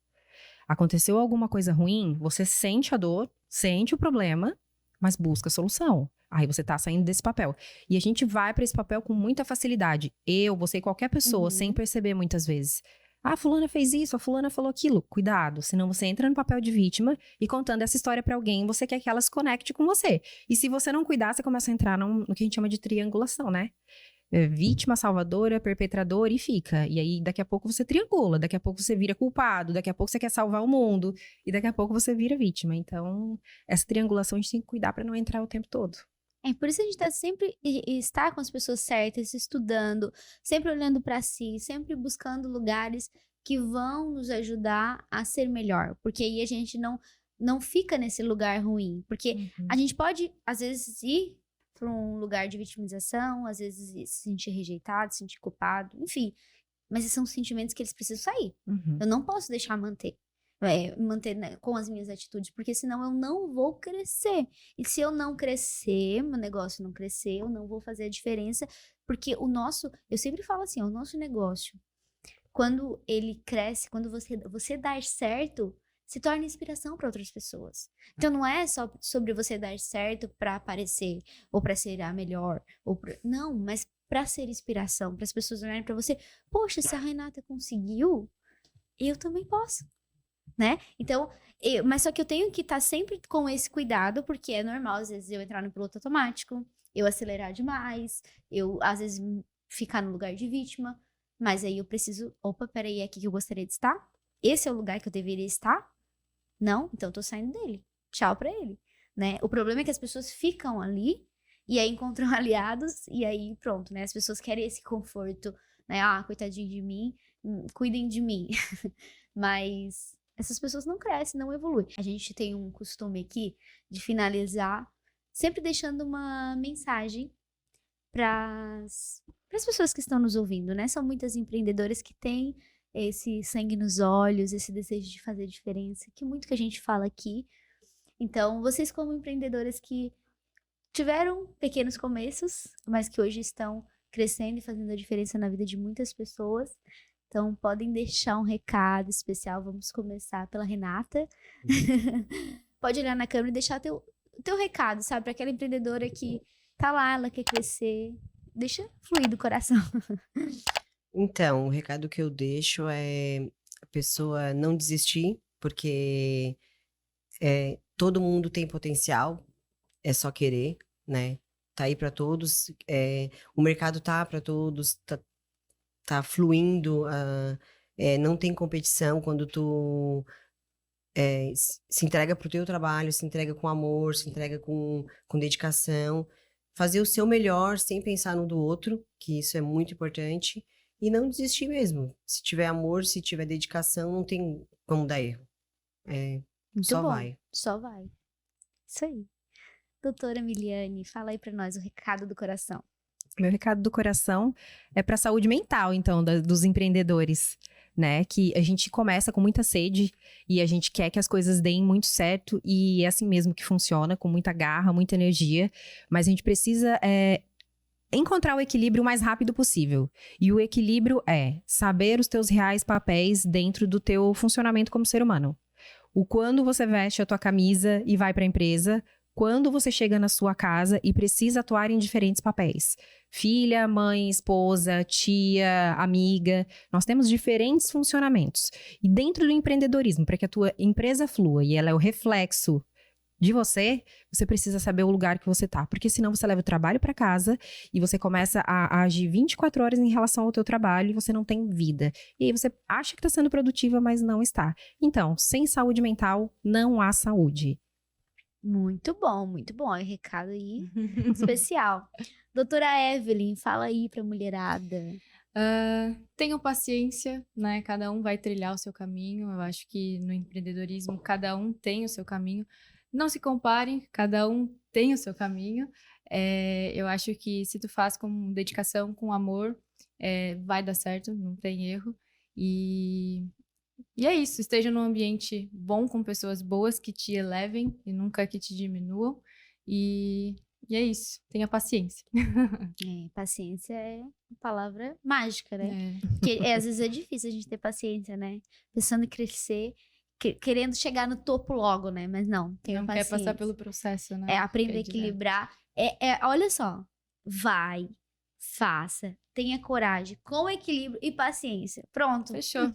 Aconteceu alguma coisa ruim, você sente a dor, sente o problema, mas busca a solução. Aí você tá saindo desse papel. E a gente vai pra esse papel com muita facilidade. Você e qualquer pessoa, sem perceber muitas vezes. Ah, fulana fez isso, a fulana falou aquilo. Cuidado, senão você entra no papel de vítima e contando essa história pra alguém, você quer que ela se conecte com você. E se você não cuidar, você começa a entrar no que a gente chama de triangulação, né? Vítima, salvadora, perpetrador e fica. E aí, daqui a pouco você triangula, daqui a pouco você vira culpado, daqui a pouco você quer salvar o mundo, e daqui a pouco você vira vítima. Então, essa triangulação a gente tem que cuidar pra não entrar o tempo todo. É por isso a gente tá sempre estar com as pessoas certas, estudando, sempre olhando pra si, sempre buscando lugares que vão nos ajudar a ser melhor, porque aí a gente não fica nesse lugar ruim, porque a gente pode às vezes ir para um lugar de vitimização, às vezes se sentir rejeitado, se sentir culpado, enfim, mas esses são sentimentos que eles precisam sair. Eu não posso deixar manter né, com as minhas atitudes, porque senão eu não vou crescer. E se eu não crescer, meu negócio não crescer, eu não vou fazer a diferença, porque eu sempre falo assim, o nosso negócio, quando ele cresce, quando você dar certo, se torna inspiração para outras pessoas. Então não é só sobre você dar certo para aparecer, ou para ser a melhor, não, mas para ser inspiração, para as pessoas olharem para você, poxa, se a Renata conseguiu, eu também posso. Né? Então, mas só que eu tenho que estar sempre com esse cuidado, porque é normal, às vezes, eu entrar no piloto automático, eu acelerar demais, eu, às vezes, ficar no lugar de vítima, mas aí eu preciso, peraí, é aqui que eu gostaria de estar? Esse é o lugar que eu deveria estar? Não? Então eu tô saindo dele. Tchau pra ele, né? O problema é que as pessoas ficam ali, e aí encontram aliados, e aí pronto, né? As pessoas querem esse conforto, né? Ah, coitadinho de mim, cuidem de mim. Mas essas pessoas não crescem, não evoluem. A gente tem um costume aqui de finalizar sempre deixando uma mensagem para as pessoas que estão nos ouvindo, né? São muitas empreendedoras que têm esse sangue nos olhos, esse desejo de fazer diferença, que muito que a gente fala aqui. Então, vocês como empreendedoras que tiveram pequenos começos, mas que hoje estão crescendo e fazendo a diferença na vida de muitas pessoas, então podem deixar um recado especial. Vamos começar pela Renata. Pode olhar na câmera e deixar teu recado, sabe? Para aquela empreendedora que tá lá, ela quer crescer. Deixa fluir do coração. Então, o recado que eu deixo é a pessoa não desistir, porque todo mundo tem potencial, é só querer, né? Tá aí para todos, o mercado tá para todos, tá fluindo, não tem competição quando tu se entrega pro teu trabalho, se entrega com amor, se entrega com dedicação, fazer o seu melhor sem pensar no do outro, que isso é muito importante, e não desistir mesmo. Se tiver amor, se tiver dedicação, não tem como dar erro. Muito Só bom. vai. Só vai. Isso aí. Doutora Miliane, fala aí pra nós o recado do coração. Meu recado do coração é para a saúde mental, então, dos empreendedores, né? Que a gente começa com muita sede e a gente quer que as coisas deem muito certo e é assim mesmo que funciona, com muita garra, muita energia, mas a gente precisa encontrar o equilíbrio o mais rápido possível. E o equilíbrio é saber os teus reais papéis dentro do teu funcionamento como ser humano. O quando você veste a tua camisa e vai para a empresa, quando você chega na sua casa e precisa atuar em diferentes papéis. Filha, mãe, esposa, tia, amiga. Nós temos diferentes funcionamentos. E dentro do empreendedorismo, para que a tua empresa flua e ela é o reflexo de você precisa saber o lugar que você tá. Porque senão você leva o trabalho para casa e você começa a agir 24 horas em relação ao teu trabalho e você não tem vida. E aí você acha que tá sendo produtiva, mas não está. Então, sem saúde mental, não há saúde. Muito bom, muito bom. É um recado aí especial. Doutora Evelyn, fala aí pra mulherada. Tenham paciência, né? Cada um vai trilhar o seu caminho. Eu acho que no empreendedorismo, cada um tem o seu caminho. Não se comparem, cada um tem o seu caminho. Eu acho que se tu faz com dedicação, com amor, vai dar certo, não tem erro. E é isso, esteja num ambiente bom, com pessoas boas que te elevem e nunca que te diminuam. E é isso, tenha paciência. Paciência é uma palavra mágica, né? Porque às vezes é difícil a gente ter paciência, né? Pensando em crescer, querendo chegar no topo logo, né? Mas não, tenha Não paciência. quer passar pelo processo, né? Aprender a equilibrar. Olha só, vai, faça, tenha coragem, com equilíbrio e paciência. Pronto. Fechou.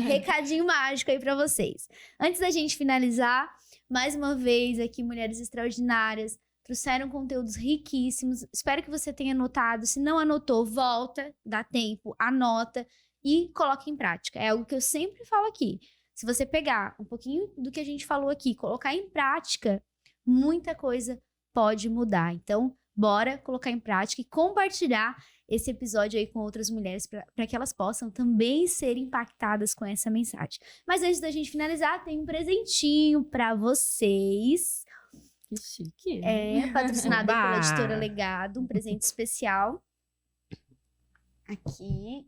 Recadinho mágico aí pra vocês. Antes da gente finalizar, mais uma vez aqui, Mulheres Extraordinárias trouxeram conteúdos riquíssimos. Espero que você tenha anotado. Se não anotou, volta, dá tempo, anota e coloca em prática. É algo que eu sempre falo aqui. Se você pegar um pouquinho do que a gente falou aqui, colocar em prática, muita coisa pode mudar. Então, bora colocar em prática e compartilhar esse episódio aí com outras mulheres para que elas possam também ser impactadas com essa mensagem. Mas antes da gente finalizar, tem um presentinho para vocês. Que chique. Patrocinado Oba! pela Editora Legado, um presente especial. Aqui.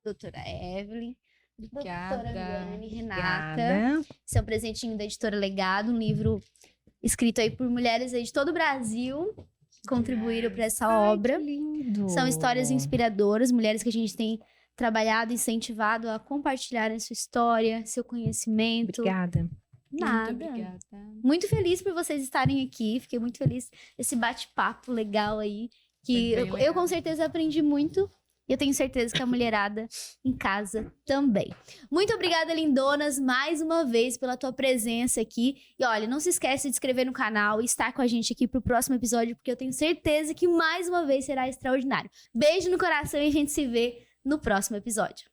Doutora Evelyn. Obrigada. Doutora Miliane, Renata. Obrigada. Esse é um presentinho da Editora Legado, um livro escrito aí por mulheres aí de todo o Brasil, que contribuíram para essa obra. Que lindo. São histórias inspiradoras, mulheres que a gente tem trabalhado, incentivado a compartilharem sua história, seu conhecimento. Obrigada. Nada. Muito obrigada. Muito feliz por vocês estarem aqui. Fiquei muito feliz esse bate-papo legal aí. Que Foi bem eu legal. com certeza aprendi muito. E eu tenho certeza que a mulherada em casa também. Muito obrigada, lindonas, mais uma vez pela tua presença aqui. E olha, não se esquece de se inscrever no canal e estar com a gente aqui pro próximo episódio, porque eu tenho certeza que mais uma vez será extraordinário. Beijo no coração e a gente se vê no próximo episódio.